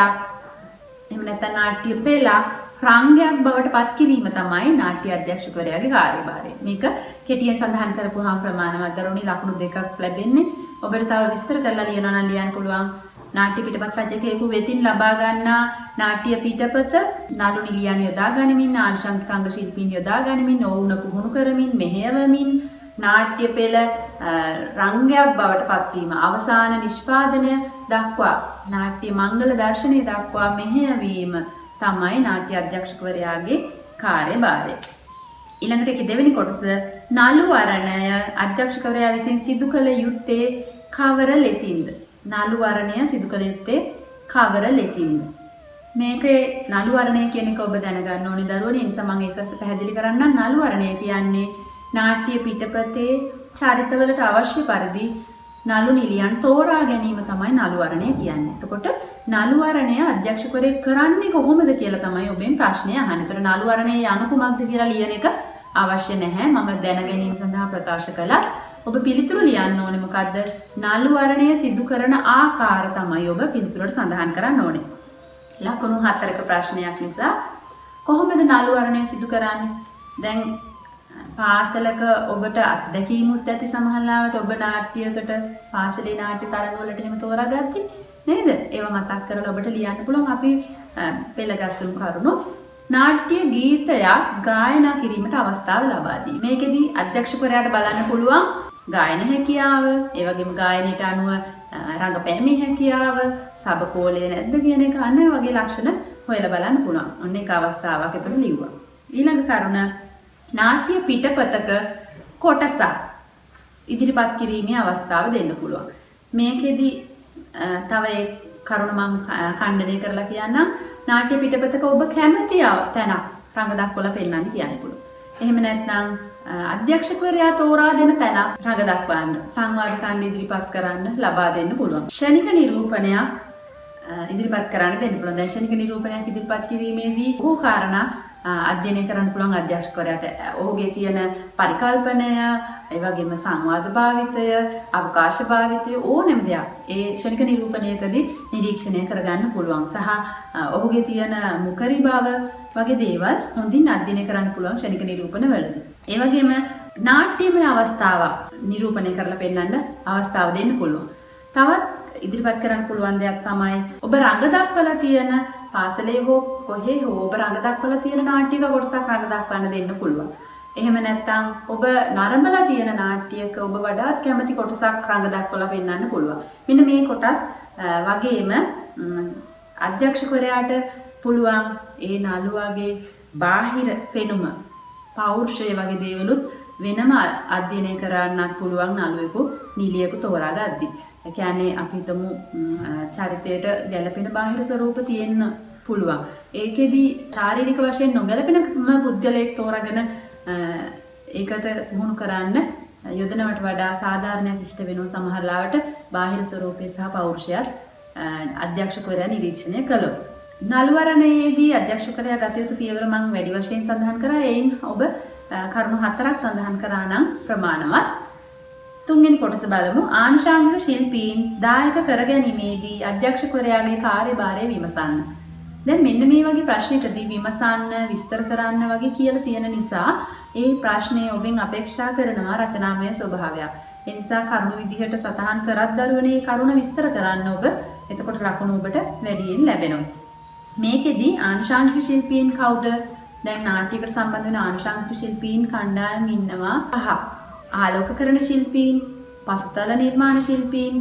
එහෙම නැත්නම් නාට්‍ය පෙළක් රංගයක් බවට පත් කිරීම තමයි නාට්‍ය අධ්‍යක්ෂකවරයාගේ කාර්යභාරය. මේක කෙටියෙන් සඳහන් කරපුවාම ප්‍රමාණවත් දරුණි ලකුණු දෙකක් ලැබෙන්නේ. ඔබට තව විස්තර කරලා ලියනවා නම් ලියන්න පුළුවන්. නාට්‍ය පිටපත් රචකයෙකු වෙතින් ලබා ගන්නා නාට්‍ය පිටපත නළු නිලියන් යොදා ගනිමින් ආනුෂංගික අංග ශිල්පීන් යොදා ගනිමින් ඔවුන් පුහුණු කරමින් මෙහෙයවමින් නාට්‍ය පෙළ රංගයක් බවට පත්වීම අවසාන නිෂ්පාදනය දක්වා නාට්‍ය මංගල දර්ශනය දක්වා මෙහෙයවීම තමයි නාට්‍ය අධ්‍යක්ෂකවරයාගේ කාර්යභාරය. ඊළඟට ඒකේ දෙවෙනි කොටස නළු වරණය අධ්‍යක්ෂකවරයා විසින් සිදු කළ යුත්තේ කවර ලෙසින්ද? නළු වරණය සිදු කළ යුත්තේ කවර ලෙසින්ද? මේකේ නළු වරණය කියන එක ඔබ දැනගන්න ඕනේ දරුවනේ. ඒ නිසා මම ඒක පැහැදිලි කරන්නම්. නළු වරණය කියන්නේ නාට්‍ය පිටපතේ චරිතවලට අවශ්‍ය පරිදි නළු නිලියන් තෝරා ගැනීම තමයි නළු වරණය කියන්නේ. එතකොට නළු වරණය අධ්‍යක්ෂකවරයෙක් කරන්නේ කොහොමද කියලා තමයි ඔබෙන් ප්‍රශ්නය අහන්නේ. ඒතර නළු වරණයේ යනු කුමක්ද කියලා ලියන එක අවශ්‍ය නැහැ. මම දැන ගැනීම සඳහා ප්‍රකාශ කළා. ඔබ පිළිතුරු ලියන්න ඕනේ මොකද්ද? නළු වරණය සිදු කරන ආකාර තමයි ඔබ පිළිතුරට සඳහන් කරන්න ඕනේ. ලකුණු 4ක ප්‍රශ්නයක් නිසා කොහොමද නළු වරණය සිදු කරන්නේ? දැන් පාසලක ඔබට අත්දැකීමුත් ඇති සමහරවිට ඔබ නාට්‍යයකට පාසලේ නාට්‍ය තරගවලට එහෙම තෝරාගත්තේ නේද? ඒවා මතක් කරලා ඔබට ලියන්න පුළුවන්. අපි පෙළගස්සමු කරුණු. නාට්‍ය ගීතයක් ගායනා කිරීමට අවස්ථාව ලබා දී. මේකෙදි අධ්‍යක්ෂකවරයාට බලන්න පුළුවන් ගායන හැකියාව, ඒ වගේම ගායනයට අනුව රංගපෑමේ හැකියාව, සබකෝලය නැද්ද කියන එක අන්න වගේ ලක්ෂණ හොයලා බලන්න පුළුවන්. ඔන්න ඒක අවස්ථාවක් එතන ලිව්වා. ඊළඟ කරුණ නාට්‍ය පිටපතක කොටසක් ඉදිරිපත් කිරීමේ අවස්ථාව දෙන්න පුළුවන්. මේකෙදි තව එක් කරුණ මම ඛණ්ඩනය කරලා කියන්නම්. නාට්‍ය පිටපතක ඔබ කැමති තැනක් රඟ දක්වලා පෙන්වන්න කියන්න පුළුවන්. එහෙම නැත්නම් අධ්‍යක්ෂකවරයා තෝරා දෙන තැන රඟ දක්වන්න සංවාද ඛණ්ඩ ඉදිරිපත් කරන්න ලබා දෙන්න පුළුවන්. ෂණික නිරූපණයක් ඉදිරිපත් කරන්න දෙන්න පුළුවන්. දැන් ෂණික නිරූපණයක් ඉදිරිපත් කිරීමේදී බොහෝ කාරණා අධ්‍යයනය කරන්න පුළුවන් අධ්‍යක්ෂකවරයාට. ඔහුගේ තියෙන පරිකල්පනය, ඒ වගේම සංවාද භාවිතය, අවකාශ භාවිතය ඕනෑම දෙයක් ඒ ෂණික නිරූපණයකදී නිරීක්ෂණය කරගන්න පුළුවන්. සහ ඔහුගේ තියෙන මුඛරි බව වගේ දේවල් හොඳින් අධ්‍යයනය කරන්න පුළුවන් ෂණික නිරූපණවලදී. ඒ වගේම නාට්‍යමය අවස්ථාවක් නිරූපණය කරලා පෙන්වන්න අවස්ථාව දෙන්න පුළුවන්. තවත් ඉදිරිපත් කරන්න පුළුවන් දෙයක් තමයි ඔබ රඟ දක්වලා තියෙන පාසලේ හෝ කොහේ හෝ ඔබ රඟ දක්වලා තියෙන නාට්‍යයක කොටසක් රඟ දක්වන්න දෙන්න පුළුවන්. එහෙම නැත්නම් ඔබ නරඹලා තියෙන නාට්‍යයක ඔබ වඩාත් කැමති කොටසක් රඟ දක්වලා පෙන්වන්න පුළුවන්. මෙන්න මේ කොටස් වගේම අධ්‍යක්ෂකවරයාට පුළුවන් ඒ නළුවාගේ බාහිර පෙනුම, පෞරුෂය වගේ දේවලුත් වෙනම අධ්‍යයනය කරන්නත් පුළුවන් නළුවෙකු නිලියෙකු තෝරා ගද්දී. ඒ කියන්නේ අපි හිතමු චරිතයට ගැළපෙන බාහිර ස්වරූප තියෙන්න පුළුවන්. ඒකෙදි ශාරීරික වශයෙන් නොගැලපෙන පුද්ගලයෙක් තෝරාගෙන ඒකට පුහුණු කරන්න යොදනවට වඩා සාධාරණයක් ඉෂ්ට වෙනවා සමහර ලාවට බාහිර ස්වරූපය සහ පෞරුෂයත් අධ්‍යක්ෂකවරයා නිරීක්ෂණය කළොත්. නළුවරණයේදී අධ්‍යක්ෂකවරයා ගත යුතු පියවර මම වැඩි වශයෙන් සඳහන් කරා. එයින් ඔබ කරුණු 4ක් සඳහන් කරා නම් ප්‍රමාණවත්. තුන්වෙනි කොටස බලමු. ආනුෂාංගික ශිල්පීන් දායක කරගැනීමේදී අධ්‍යක්ෂකවරයාගේ කාර්යභාරය විමසන්න. දැන් මෙන්න මේ වගේ ප්‍රශ්නයකදී විමසන්න, විස්තර කරන්න වගේ කියලා තියෙන නිසා ඒ ප්‍රශ්නේ ඔබෙන් අපේක්ෂා කරනවා රචනාමය ස්වභාවයක්. ඒ නිසා කරුණු විදිහට සටහන් කරත් දරුවනේ කරුණ විස්තර කරන්න ඔබ. එතකොට ලකුණු ඔබට වැඩියෙන් ලැබෙනවා. මේකෙදී ආනුෂාංගික ශිල්පීන් කවුද? දැන් නාට්‍යයකට සම්බන්ධ වෙන ආනුෂාංගික ශිල්පීන් කණ්ඩායම් ඉන්නවා 5. ආලෝකකරණ ශිල්පීන්, පසුතල නිර්මාණ ශිල්පීන්,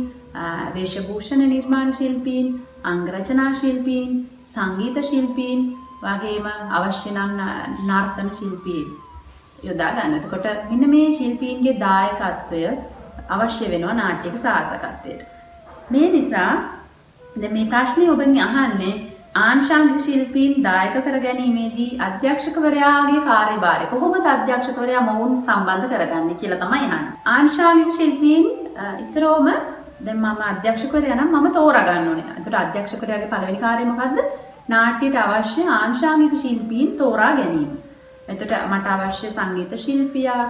වේශභූෂණ නිර්මාණ ශිල්පීන්, අංගරචනා ශිල්පීන්, සංගීත ශිල්පීන් වගේම අවශ්‍ය නම් නර්තන ශිල්පීන් යොදා ගන්න. එතකොට මෙන්න මේ ශිල්පීන්ගේ දායකත්වය අවශ්‍ය වෙනවා නාට්‍යයක සාර්ථකත්වයට. මේ නිසා දැන් මේ ප්‍රශ්නේ ඔබෙන් අහන්නේ ආනුෂාංගික ශිල්පීන් දායක කර ගැනීමේදී අධ්‍යක්ෂකවරයාගේ කාර්යභාරය කොහොමද අධ්‍යක්ෂකවරයා මොවුන් සම්බන්ධ කරගන්නේ කියලා තමයි අහන්නේ. ආනුෂාංගික ශිල්පීන් ඉස්සරෝම දැන් මම අධ්‍යක්ෂකවරයා නම් මම තෝරා ගන්න ඕනේ. එතකොට අධ්‍යක්ෂකවරයාගේ පළවෙනි කාර්යය මොකද්ද? නාට්‍යයට අවශ්‍ය ආනුෂාංගික ශිල්පීන් තෝරා ගැනීම. එතකොට මට අවශ්‍ය සංගීත ශිල්පියා,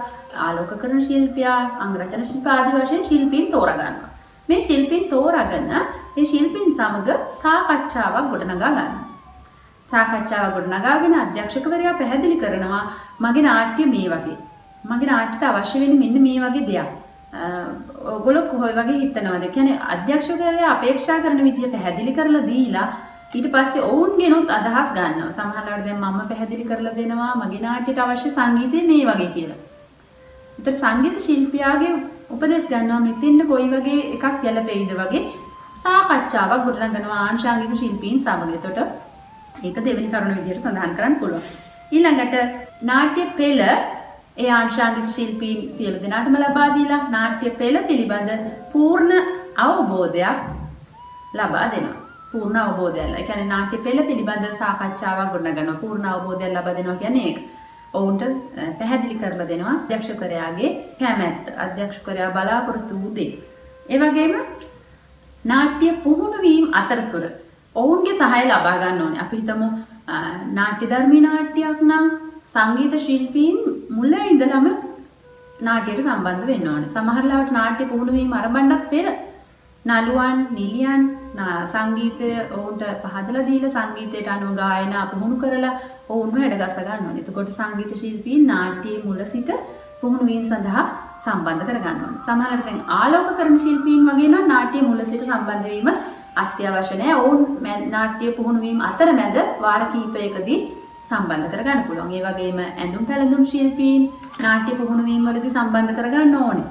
ආලෝකකරණ ශිල්පියා, අංගරචන ශිල්පියා ආදී වශයෙන් ශිල්පීන් තෝරා ගන්නවා. මේ ශිල්පීන් තෝරාගෙන ඒ ශිල්පීන් සමග සාකච්ඡාවක් ගොඩනගා ගන්න. සාකච්ඡාවක් ගොඩනගාගෙන අධ්‍යක්ෂකවරයා පැහැදිලි කරනවා මගේ නාට්‍ය මේ වගේ. මගේ නාට්‍යයට අවශ්‍ය වෙන්නේ මෙන්න මේ වගේ දෙයක්. ඔයගොල්ලෝ කොහොම වගේ හිතනවද? කියන්නේ අධ්‍යක්ෂකවරයා අපේක්ෂා කරන විදිය පැහැදිලි කරලා දීලා ඊට පස්සේ ඔවුන්ගෙනුත් අදහස් ගන්නවා. සමහරවිට දැන් මම පැහැදිලි කරලා දෙනවා මගේ නාට්‍යයට අවශ්‍ය සංගීතය මේ වගේ කියලා. ඒතර සංගීත ශිල්පියාගේ උපදෙස් ගන්නවා මෙතෙන්ද කොයි වගේ එකක් ගැලපෙයිද වගේ සාකච්ඡාවක් ගොඩනගනවා ආනුෂාංගික ශිල්පීන් සමග. එතකොට ඒක දෙවෙනි කරුණ විදියට සඳහන් කරන්න පුළුවන්. ඊළඟට නාට්‍ය පෙළ ඒ ආනුෂාංගික ශිල්පීන් සියලු දෙනාටම ලබා දීලා නාට්‍ය පෙළ පිළිබඳ පූර්ණ අවබෝධයක් ලබා දෙනවා. පූර්ණ අවබෝධයක්. ඒ කියන්නේ නාට්‍ය පෙළ පිළිබඳ සාකච්ඡාවක් ගොඩනගනවා. පූර්ණ අවබෝධයක් ලබා දෙනවා කියන්නේ ඒක. ඔවුන්ට පැහැදිලි කරලා දෙනවා අධ්‍යක්ෂකවරයාගේ කැමැත්ත. අධ්‍යක්ෂකවරයා බලාපොරොත්තු වූ දේ. ඒ වගේම නාට්‍ය පුහුණු වීම අතරතුර ඔවුන්ගේ සහාය ලබා ගන්න ඕනේ. අපි හිතමු නාට්‍ය ධර්මී නාට්‍යයක් නම් සංගීත ශිල්පීන් මුල ඉඳලම නාට්‍යයට සම්බන්ධ වෙන්න ඕනේ. සමහර ලාවට නාට්‍ය පුහුණු වීම ආරම්භණ්ඩක් පෙර නළුවන්, නිලියන් සංගීතය ඔවුන්ට පහදලා දීලා සංගීතයට අනුව ගායනා පුහුණු කරලා ඔවුන්ව හැඩගස්ස ගන්න ඕනේ. එතකොට සංගීත ශිල්පීන් නාට්‍යයේ මුල සිට පුහුණු වීම සඳහා සම්බන්ධ කර ගන්න ඕනේ. සමහරවිට දැන් ආලෝකකරණ ශිල්පීන් වගේ නම් නාට්‍ය මුල සිට සම්බන්ධ වීම අත්‍යවශ්‍ය නැහැ. ඔවුන් නාට්‍ය පුහුණු වීම අතරමැද වාර කිහිපයකදී සම්බන්ධ කර ගන්න පුළුවන්. ඒ වගේම ඇඳුම් පැළඳුම් ශිල්පීන් නාට්‍ය පුහුණු වීම වලදී සම්බන්ධ කර ගන්න ඕනේ.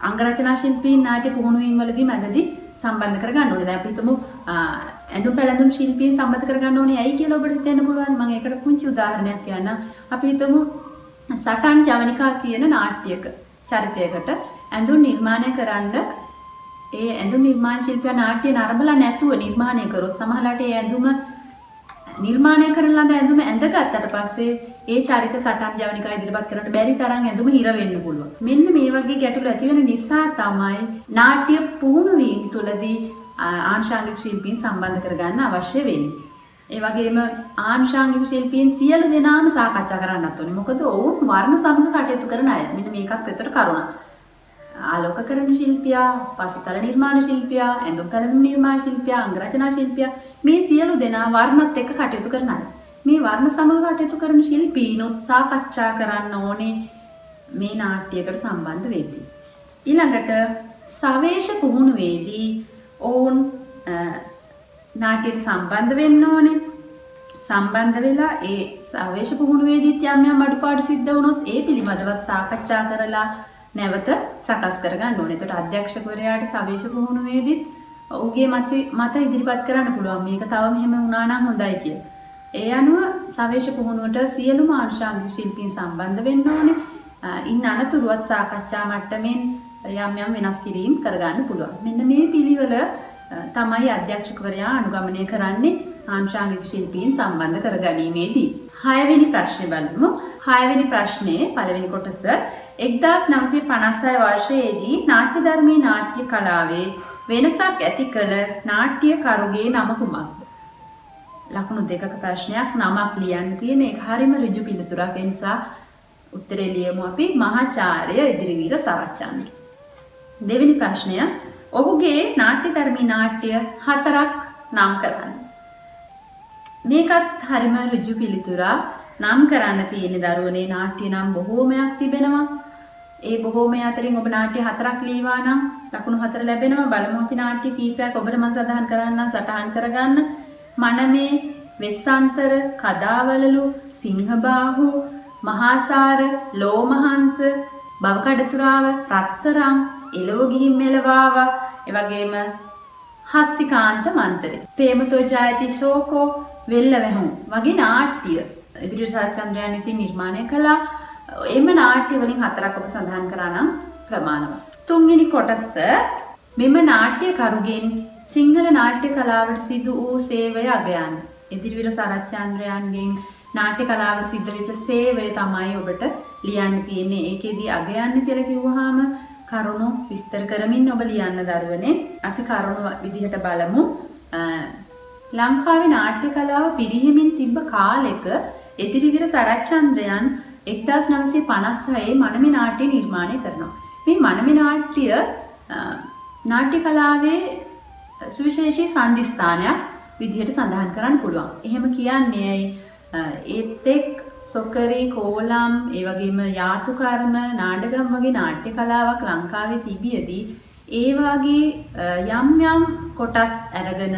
අංගරචනා ශිල්පීන් නාට්‍ය පුහුණු වීම වලදී මැදදී සම්බන්ධ කර ගන්න ඕනේ. දැන් අපි හිතමු ඇඳුම් පැළඳුම් ශිල්පීන් සම්බන්ධ කර ගන්න ඕනේ. ඇයි කියලා ඔබට හිතෙන්න පුළුවන්. මම ඒකට පුංචි උදාහරණයක් කියන්නම්. අපි හිතමු සටන් ජවනිකා තියෙන නාට්‍යයක චරිතයකට ඇඳුම් නිර්මාණය කරන්න ඒ ඇඳුම් නිර්මාණ ශිල්පියා නාට්‍ය නරඹලා නැතුව නිර්මාණය කරොත් සමහරවිට ඒ ඇඳුම නිර්මාණය කරන ලද ඇඳුම ඇඳගත්තට පස්සේ ඒ චරිත සටන් ජවනිකා ඉදිරිපත් කරන්න බැරි තරම් ඇඳුම හිර වෙන්න පුළුවන්. මෙන්න මේ වගේ ගැටලු ඇති වෙන නිසා තමයි නාට්‍ය පුහුණු වීම තුළදී ආංශාංගික ශිල්පීන් සම්බන්ධ කරගන්න අවශ්‍ය වෙන්නේ. ඒ වගේම ආංශාංගික ශිල්පීන් සියලු දෙනාම සාකච්ඡා කරන්නත් ඕනේ. මොකද ඔවුන් වර්ණ සමග කටයුතු කරන අය. මෙන්න මේකත් එතකොට කරුණා. ආලෝකකරණ ශිල්පියා, පසුතල නිර්මාණ ශිල්පියා, ඇඳුම් පැළඳුම් නිර්මාණ ශිල්පියා, අංගරචනා ශිල්පියා මේ සියලු දෙනා වර්ණත් එක්ක කටයුතු කරන අය. මේ වර්ණ සමග කටයුතු කරන ශිල්පීනොත් සාකච්ඡා කරන්න ඕනේ මේ නාට්‍යයකට සම්බන්ධ වෙද්දී. ඊළඟට සවේශ පුහුණුවේදී ඔවුන් නාට්‍යයට සම්බන්ධ වෙන්න ඕනේ. සම්බන්ධ වෙලා ඒ සවේශ පුහුණුවේදීත් යම් අඩුපාඩු සිද්ධ වුණොත් ඒ පිළිබඳවත් සාකච්ඡා කරලා නැවත සකස් කරගන්න ඕනේ. එතකොට අධ්‍යක්ෂකවරයාට සවේශ පුහුණුවේදීත් ඔහුගේ මත ඉදිරිපත් කරන්න පුළුවන්. මේක තව මෙහෙම වුණා නම් හොඳයි කියලා. ඒ අනුව සවේශ පුහුණුවට සියලුම ආංශාංගික ශිල්පීන් සම්බන්ධ වෙන්න ඕනේ. ඉන්න අනතුරුවත් සාකච්ඡා මට්ටමින් යම් වෙනස් කිරීම් කරගන්න පුළුවන්. මෙන්න මේ පිළිවෙල තමයි අධ්‍යක්ෂකවරයා අනුගමනය කරන්නේ ආංශාංගික ශිල්පීන් සම්බන්ධ කරගැනීමේදී. 6 වෙනි ප්‍රශ්නේ බලමු. 6 වෙනි ප්‍රශ්නේ පළවෙනි කොටස 1956 වර්ෂයේදී නාට්‍ය ධර්මී නාට්‍ය කලාවේ වෙනසක් ඇති කළ නාට්‍යකරුගේ නම කුමක්ද? ලකුණු දෙකක ප්‍රශ්නයක් නමක් ලියන්න තියෙන එක හරිම ඍජු පිළිතුරක්. ඒ නිසා උත්තරේ ලියමු අපි මහාචාර්ය ඉදිරිවීර සරච්චන්ද්‍ර. දෙවෙනි ප්‍රශ්නය ඔහුගේ නාට්‍ය ධර්මී නාට්‍ය 4ක් නම් කරන්න. මේකත් හරිම ඍජු පිළිතුරක්. නම් කරන්න තියෙන දරුවනේ නාට්‍ය නම් බොහෝමයක් තිබෙනවා. ඒ බොහෝමය අතරින් ඔබ නාට්‍ය 4ක් ලියවා නම් ලකුණු 4 ලැබෙනවා. බලමු අපි නාට්‍ය කීපයක් ඔබට මම සඳහන් කරන්න සටහන් කරගන්න. මනමේ, වෙස්සන්තර, කදාවලලු, සිංහබාහු, මහාසාර, ලෝමහංස, බවකඩතුරාව, රත්තරන්, එළව ගිහින් මෙලවාව, එවැගේම හස්තිකාන්ත මන්තරේ, ප්‍රේමතෝ ජයති ශෝකෝ, වෙල්ල වැහුම් වගේ නාට්‍ය ඉදිරියට සරච්චන්ද්‍රයන් විසින් නිර්මාණය කළා. එම නාට්‍ය වලින් 4ක් ඔබ සඳහන් කරා නම් ප්‍රමාණවත්. තුන්වෙනි කොටස මෙම නාට්‍යකරුගෙන් සිංහල නාට්‍ය කලාවට සිදු වූ සේවය අගයන්න. ඉදිරියට සරච්චන්ද්‍රයන්ගෙන් නාට්‍ය කලාවට සිද්ධ වෙච්ච සේවය තමයි ඔබට ලියන්න තියෙන්නේ. ඒකෙදි අගයන්න කියලා කිව්වහම කරුණු විස්තර කරමින් ඔබ ලියන්න දරුවනේ. අපි කරුණු විදිහට බලමු. ලංකාවේ නාට්‍ය කලාව පිරිහෙමින් තිබ්බ කාලෙක ඉදිරිවීර සරච්චන්ද්‍රයන් 1956 මනමේ නාට්‍ය නිර්මාණය කරනවා. මේ මනමේ නාට්‍ය නාට්‍ය කලාවේ සුවිශේෂී සන්ධිස්ථානයක් විදිහට සඳහන් කරන්න පුළුවන්. එහෙම කියන්නේ ඒත් එක් සොකරි, කෝලම්, ඒ වගේම යාතු කර්ම, නාටකම් වගේ නාට්‍ය කලාවක් ලංකාවේ තිබියදී ඒ වගේ යම් කොටස් අරගෙන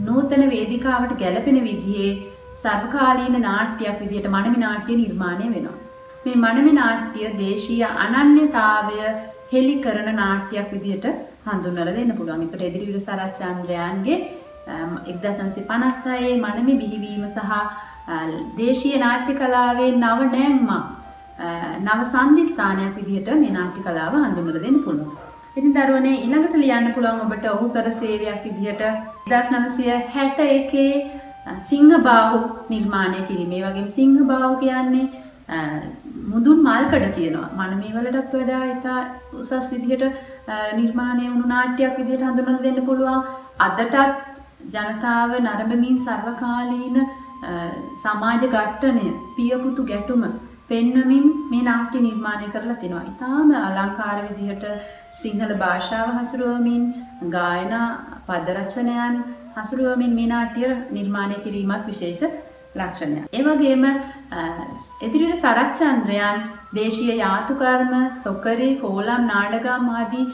නූතන වේදිකාවට ගැලපෙන විදිහේ සර්වකාලීන නාට්‍යයක් විදිහට මනමේ නාට්‍ය නිර්මාණය වෙනවා. මේ මනමේ නාට්‍ය දේශීය අනන්‍යතාවය හෙළි කරන නාට්‍යයක් විදිහට හඳුන්වලා දෙන්න පුළුවන්. ඒතර ඉදිරිවීර සරච්චන්ද්‍රයන්ගේ 1956 මනමේ බිහිවීම සහ දේශීය නාට්‍ය කලාවේ නව නැම්මක්, නව සන්ධිස්ථානයක් විදිහට මේ නාට්‍ය කලාව හඳුන්වලා දෙන්න පුළුවන්. ඉතින් දරුවනේ ඊළඟට ලියන්න පුළුවන් ඔබට ඔහු කර සේවයක් විදිහට 1961 සිංහබාහු නිර්මාණය කිරීම. ඒ වගේම සිංහබාහු කියන්නේ මුදුන් මල්කඩ කියනවා. මනමේ වලටත් වඩා ඉතා උසස් විදිහට නිර්මාණය වුණු නාට්‍යයක් විදිහට හඳුන්වලා දෙන්න පුළුවන්. අදටත් ජනතාව නරඹමින් සර්වකාලීන සමාජ ඝට්ටනය, පියපුතු ගැටුම පෙන්වමින් මේ නාට්‍ය නිර්මාණය කරලා තිනවා. ඉතාම අලංකාර විදිහට සිංහල භාෂාව හසුරුවමින්, ගායනා පද රචනයන් හසුරුවමින් මේ නාට්‍ය නිර්මාණය කිරීමත් විශේෂ ලක්ෂණයක්. ඒ වගේම ඉදිරියට සරච්චන්ද්‍රයන් දේශීය යාතු කර්ම, සොකරි, කෝලම්, නාඩගම් ආදී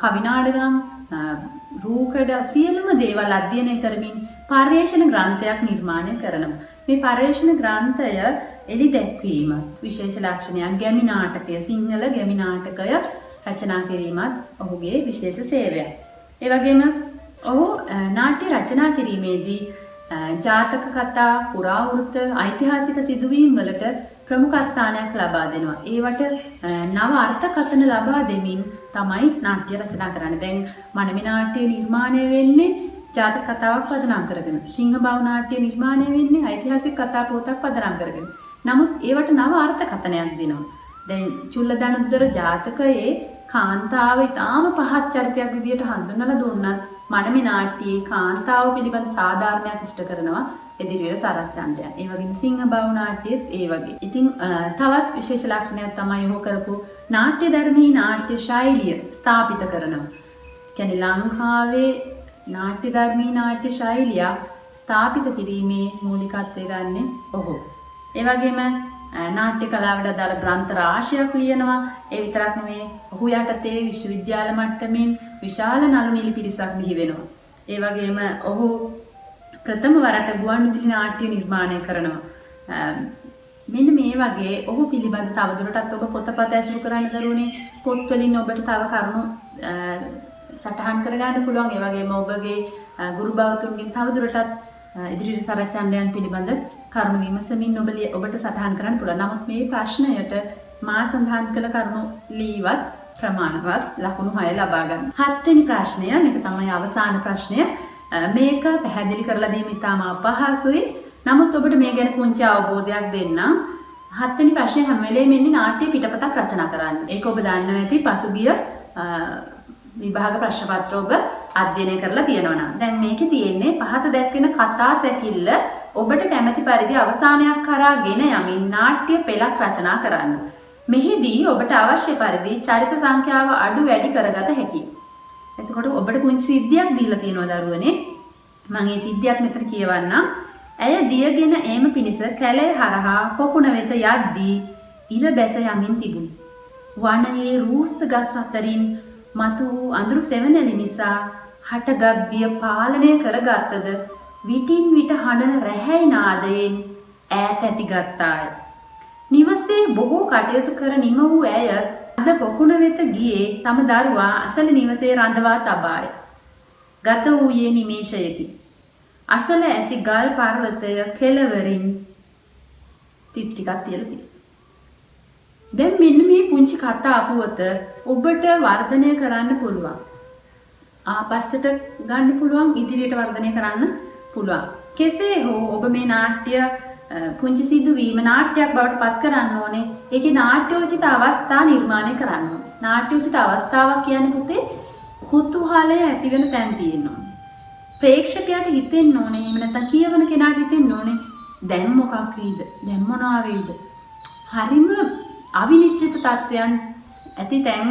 කවි නාඩගම්, රූකඩ සියලුම දේවල් අධ්‍යයනය කරමින් පර්යේෂණ ග්‍රන්ථයක් නිර්මාණය කරනවා. මේ පර්යේෂණ ග්‍රන්ථය එළි දැක්වීමත් විශේෂ ලක්ෂණයක්. ගැමි නාටකය, සිංහල ගැමි නාටකය රචනා කිරීමත් ඔහුගේ විශේෂ සේවයක්. ඒ වගේම ඔහු නාට්‍ය රචනා කිරීමේදී ජාතක කතා, පුරාවෘත්ත, ඓතිහාසික සිදුවීම් වලට ප්‍රමුඛ ස්ථානයක් ලබා දෙනවා. ඒවට නව අර්ථකථන ලබා දෙමින් තමයි නාට්‍ය රචනා කරන්නේ. දැන් මනමේ නාට්‍ය නිර්මාණය වෙන්නේ ජාතක කතාවක් පදනම් කරගෙන. සිංහබාහු නාට්‍ය නිර්මාණය වෙන්නේ ඓතිහාසික කතා පොතක් පදනම් කරගෙන. නමුත් ඒවට නව අර්ථකථනයක් දෙනවා. දැන් චුල්ලදනද්දර ජාතකයේ කාන්තාව ඊටාම පහත් චරිතයක් විදියට හඳුන්වලා දුන්නත් මනමේ නාට්‍යයේ කාන්තාව පිළිබඳ සාධාරණයක් ඉෂ්ට කරනවා එදිරිවීර සරච්චන්ද්‍රයන්. ඒ වගේම සිංහබාහු නාට්‍යයේත් ඒ වගේ. ඉතින් තවත් විශේෂ ලක්ෂණයක් තමයි ඔහු කරපු නාට්‍ය ධර්මී නාට්‍ය ශෛලිය ස්ථාපිත කරනවා. කියන්නේ ලංකාවේ නාට්‍ය ධර්මී නාට්‍ය ශෛලිය ස්ථාපිත කිරීමේ මූලිකත්වය ගන්නේ ඔහු. ඒ වගේම නාට්‍ය කලාවට අදාළ ග්‍රන්ථ රාශියක් ලියනවා. ඒ විතරක් නෙමෙයි ඔහු යටතේ විශ්වවිද්‍යාල මට්ටමින් විශාල නළු නිළි පිරිසක් බිහි වෙනවා. ඒ වගේම ඔහු ප්‍රථම වරට ගුවන්විදුලි නාට්‍ය නිර්මාණය කරනවා. මෙන්න මේ වගේ ඔහු පිළිබඳ තවදුරටත් ඔබ පොතපත ඇසුරු කරන්න දරුවනේ පොත් වලින් ඔබට තව කරුණු සටහන් කරගන්න පුළුවන්. ඒ වගේම ඔබගේ ගුරු භවතුන්ගෙන් තවදුරටත් ඉදිරියට සරච්චන්ද්‍රයන් පිළිබඳ කරුණු විමසමින් ඔබට සටහන් කරන්න පුළුවන්. නමුත් මේ ප්‍රශ්නයට මා සඳහන් කළ කරුණු ලීවත් ප්‍රමාණවත් ලකුණු 6 ලබා ගන්න. 7 වෙනි ප්‍රශ්නය මේක තමයි අවසාන ප්‍රශ්නය. මේක පැහැදිලි කරලා දීම ඉතාම අපහසුයි. නමුත් ඔබට මේ ගැන පුංචි අවබෝධයක් දෙන්නම්. 7 වෙනි ප්‍රශ්නේ හැම වෙලේම එන්නේ නාට්‍ය පිටපතක් රචනා කරන්න. ඒක ඔබ දන්නවා ඇති පසුගිය විභාග ප්‍රශ්න පත්‍ර ඔබ අධ්‍යයනය කරලා තියෙනවා නම්. දැන් මේකේ තියෙන්නේ පහත දැක්වෙන කතා සැකිල්ල ඔබට කැමැති පරිදි අවසානයක් කරා ගෙන යමින් නාට්‍ය පෙළක් රචනා කරන්න. මෙහිදී ඔබට අවශ්‍ය පරිදි චරිත සංඛ්‍යාව අඩු වැඩි කරගත හැකියි. එතකොට ඔබට පුංචි සිද්ධියක් දීලා තියෙනවා දරුවනේ. මම මේ සිද්ධියක් මෙතන කියවන්නම්. ඇය දියගෙන ඒම පිණිස කැලේ හරහා පොකුණ වෙත යද්දී ඉර බැස යමින් තිබුණි. වනයේ රූස්ස ගස් අතරින් මතු වූ අඳුරු සෙවණැලි නිසා හටගත් දිය පාලනය කරගත්තද විටින් විට හඬන රැහැයි නාදයෙන් ඈත ඇතිගත්තාය. නිවසේ බොහෝ කටයුතු කර නිම වූ ඇය අද පොකුණ වෙත ගියේ තම දරුවා අසල නිවසේ රඳවා තබාය. ගත වූයේ නිමේෂයකි. අසල ඇති ගල් පර්වතය කෙළවරින් තිත් ටිකක් තියලා තියෙනවා. දැන් මෙන්න මේ පුංචි කතා පුවත ඔබට වර්ධනය කරන්න පුළුවන්. ආපස්සට ගන්න පුළුවන්, ඉදිරියට වර්ධනය කරන්න පුළුවන්. කෙසේ හෝ ඔබ මේ නාට්‍ය පුංචි සිදුවීම නාට්‍යයක් බවට පත් කරන්න ඕනේ. ඒකේ නාට්‍යෝචිත අවස්ථා නිර්මාණය කරන්න ඕනේ. නාට්‍යෝචිත අවස්ථාවක් කියන්නේ පුතේ කුතුහලය ඇති වෙන තැන් තියෙනවා. ප්‍රේක්ෂකයාට හිතෙන්න ඕනේ, එහෙම නැත්නම් කියවන කෙනාට හිතෙන්න ඕනේ දැන් මොකක් වෙයිද? දැන් මොනවා වෙයිද? හරිම අවිනිශ්චිත තත්වයන් ඇති තැන්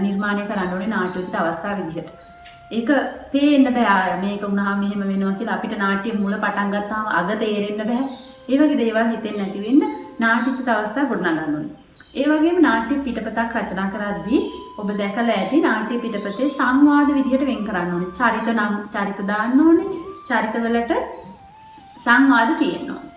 නිර්මාණය කරන්න ඕනේ නාට්‍යෝචිත අවස්ථාව විදිහට. ඒක පේන්න බෑ මේක වුණාම මෙහෙම වෙනවා කියලා අපිට නාට්‍ය මුල පටන් ගත්තාම අග තේරෙන්න බෑ. ඒ වගේ දේවල් හිතෙන්නේ නැති වෙන්න නාට්‍යෝචිත අවස්ථාව ගොඩනගන්න ඕනේ. ඒ වගේම නාට්‍ය පිටපතක් රචනා කරද්දී ඔබ දැකලා ඇති නාට්‍ය පිටපතේ සංවාද විදිහට වෙන් කරන්න ඕනේ. චරිත නම් චරිත දාන්න ඕනේ. චරිතවලට සංවාද තියෙන්න ඕනේ.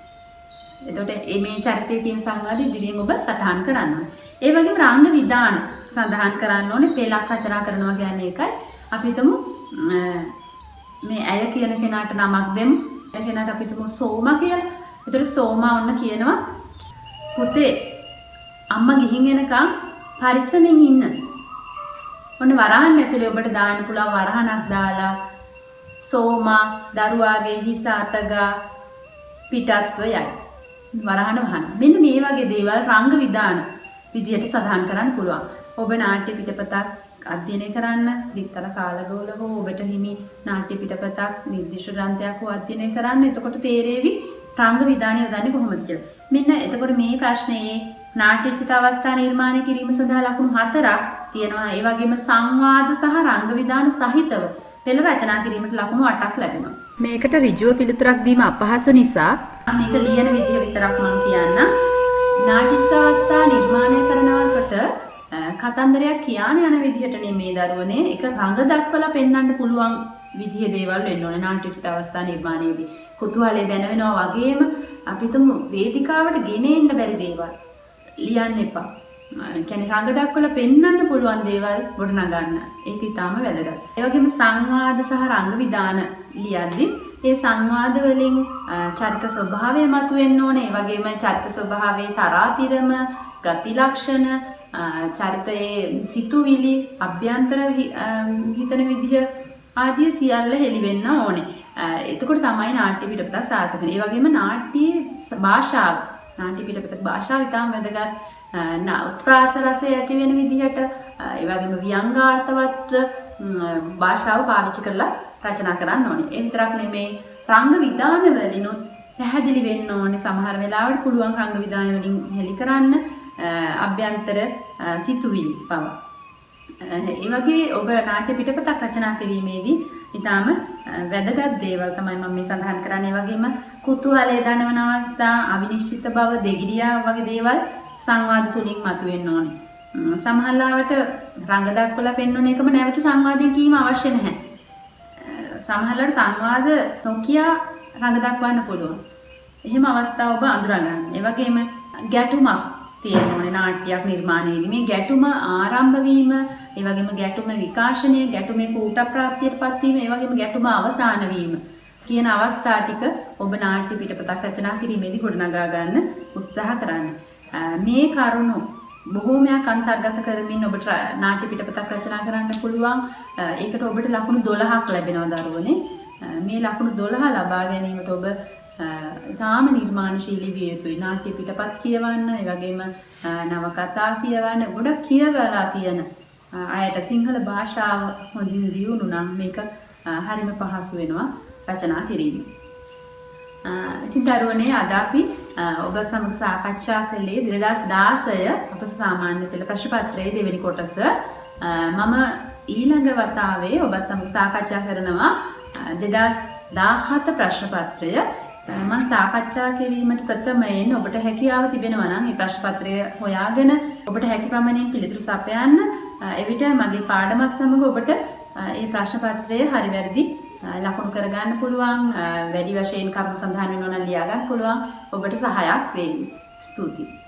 එතකොට මේ චරිතයේ තියෙන සංවාද ඉදිරියෙන් ඔබ සටහන් කරන්න ඕනේ. ඒ වගේම රංග විධාන සඳහන් කරන්න ඕනේ. පෙළක් රචනා කරනවා කියන්නේ ඒකයි. අපි හිතමු මේ ඇය කියන කෙනාට නමක් දෙමු. ඒ කෙනාට අපි හිතමු සෝමා කියලා. එතකොට සෝමා ඔන්න කියනවා පුතේ අම්මා ගිහින් එනකම් පරිස්සමෙන් ඉන්න. ඔන්න වරහන් ඇතුලේ ඔබට දාන්න පුළුවන් වරහනක් දාලා සෝමා දරුවාගේ හිස අතගා පිටත්ව යයි. වරහන වහන. මෙන්න මේ වගේ දේවල් රංග විධාන විදියට සඳහන් කරන්න පුළුවන්. ඔබ නාට්‍ය පිටපතක් අධ්‍යයනය කරන්න, දික්තල කාලගෝල හෝ ඔබට හිමි නාට්‍ය පිටපතක් නිර්දිෂ්ට ග්‍රන්ථයක් හෝ අධ්‍යයනය කරන්න. එතකොට තේරෙවි රංග විධානය යොදන්නේ කොහොමද කියලා. මෙන්න එතකොට මේ ප්‍රශ්නයේ නාට්‍යචිත අවස්ථා නිර්මාණය කිරීම සඳහා ලකුණු 4ක් තියෙනවා. ඒ වගේම සංවාද සහ රංග විධාන සහිතව පෙළ රචනා කිරීමට ලකුණු 8ක් ලැබෙනවා. මේකට ඍජුව පිළිතුරක් දීම අපහසු නිසා මේක ලියන විදිය විතරක් මම කියන්නම්. නාට්‍යචිත අවස්ථා නිර්මාණය කරනකොට කතන්දරයක් කියන යන විදිහට නෙමේ දරුවනේ. ඒක රංග දක්වලා පෙන්වන්න පුළුවන් විදිහේ දේවල් වෙන්න ඕනේ නාට්‍යචිත අවස්ථා නිර්මාණයේදී. කුතුහලය දැනවෙනවා වගේම අපි තුමු වේදිකාවට ගෙන එන්න බැරි දේවල් ලියන්න එපා. කියන්නේ රඟ දක්වලා පෙන්වන්න පුළුවන් දේවල් ගොඩනගන්න. ඒක ඊටාම වැදගත්. ඒ වගේම සංවාද සහ රංග විධාන ලියද්දි ඒ සංවාද වලින් චරිත ස්වභාවය මතුවෙන්න ඕනේ. ඒ වගේම චරිත ස්වභාවයේ තරාතිරම, ගති ලක්ෂණ, චරිතයේ සිතුවිලි, අභ්‍යන්තර හිතන විදිහ ආදී සියල්ල හෙළි වෙන්න ඕනේ. එතකොට තමයි නාට්‍ය පිටපත සාර්ථක වෙන්නේ. ඒ වගේම නාට්‍යයේ භාෂාව, නාට්‍ය පිටපතක භාෂාව ඉතාම වැදගත්. උත්ප්‍රාස රසය ඇති වෙන විදිහට, ඒ වගේම ව්‍යංගාර්ථවත්ව භාෂාව පාවිච්චි කරලා රචනා කරන්න ඕනේ. ඒ විතරක් නෙමෙයි රංග විධාන වලිනුත් පැහැදිලි වෙන්න ඕනේ. සමහර වෙලාවට පුළුවන් රංග විධාන වලින් හෙළි කරන්න අභ්‍යන්තර සිතුවිලි පවා. ඒ වගේ ඔබ නාට්‍ය පිටපතක් රචනා කිරීමේදී ඊටාම වැදගත් දේවල් තමයි මම මේ සඳහන් කරන්නේ. ඒ වගේම කුතුහලය දනවන අවස්ථා, අවිනිශ්චිත බව, දෙගිඩියා වගේ දේවල් සංවාද තුලින් මතුවෙන්න ඕනේ. සමහරවිට රංග දක්වලා පෙන්වන එකම නැවත සංවාදයෙන් කීම අවශ්‍ය නැහැ. සමහරවිට සංවාද නොකිය රංග දක්වන්න පුළුවන්. එහෙම අවස්ථා ඔබ අඳුරා ගන්න. ඒ වගේම ගැටුමක් තියෙන්න ඕනේ නාට්‍යයක් නිර්මාණයේදී. මේ ගැටුම ආරම්භ වීම, ඒ වගේම ගැටුම විකාශනය, ගැටුමේ කූට ප්‍රාප්තියටපත් වීම, ඒ වගේම ගැටුම අවසාන වීම කියන අවස්ථා ටික ඔබ නාට්‍ය පිටපතක් රචනා කිරීමේදී ගොඩනගා ගන්න උත්සාහ කරන්න. මේ කරුණු බොහෝමයක් අන්තර්ගත කරමින් ඔබට නාට්‍ය පිටපතක් රචනා කරන්න පුළුවන්. ඒකට ඔබට ලකුණු 12ක් ලැබෙනවා දරුවනේ. මේ ලකුණු 12 ලබා ගැනීමට ඔබ තාම නිර්මාණශීලී විය යුතුයි. නාට්‍ය පිටපත් කියවන්න, ඒ වගේම නවකතා කියවන්න, ගොඩක් කියවලා තියෙන අයට සිංහල භාෂාව හොඳින් දියුණු නම් මේක හරිම පහසු වෙනවා රචනා කිරීම. ඉතින් දරුවනේ අද අපි ඔබත් සමග සාකච්ඡා කළේ 2016 අපේ සාමාන්‍ය පෙළ ප්‍රශ්න පත්‍රයේ දෙවෙනි කොටස. මම ඊළඟ වතාවේ ඔබත් සමග සාකච්ඡා කරනවා 2017 ප්‍රශ්න පත්‍රය. මම සාකච්ඡා කිරීමට ප්‍රථමයෙන් ඔබට හැකියාව තිබෙනවා නම් මේ ප්‍රශ්න පත්‍රය හොයාගෙන ඔබට හැකි පමණින් පිළිතුරු සපයන්න. එවිට මගේ පාඩමත් සමග ඔබට මේ ප්‍රශ්න පත්‍රය හරි වැරදි ලකුණු කරගන්න පුළුවන්. වැඩි වශයෙන් කරුණු සඳහන් වෙනවා නම් ලියා ගන්න පුළුවන්. ඔබට සහායක් වේවි. ස්තුතියි.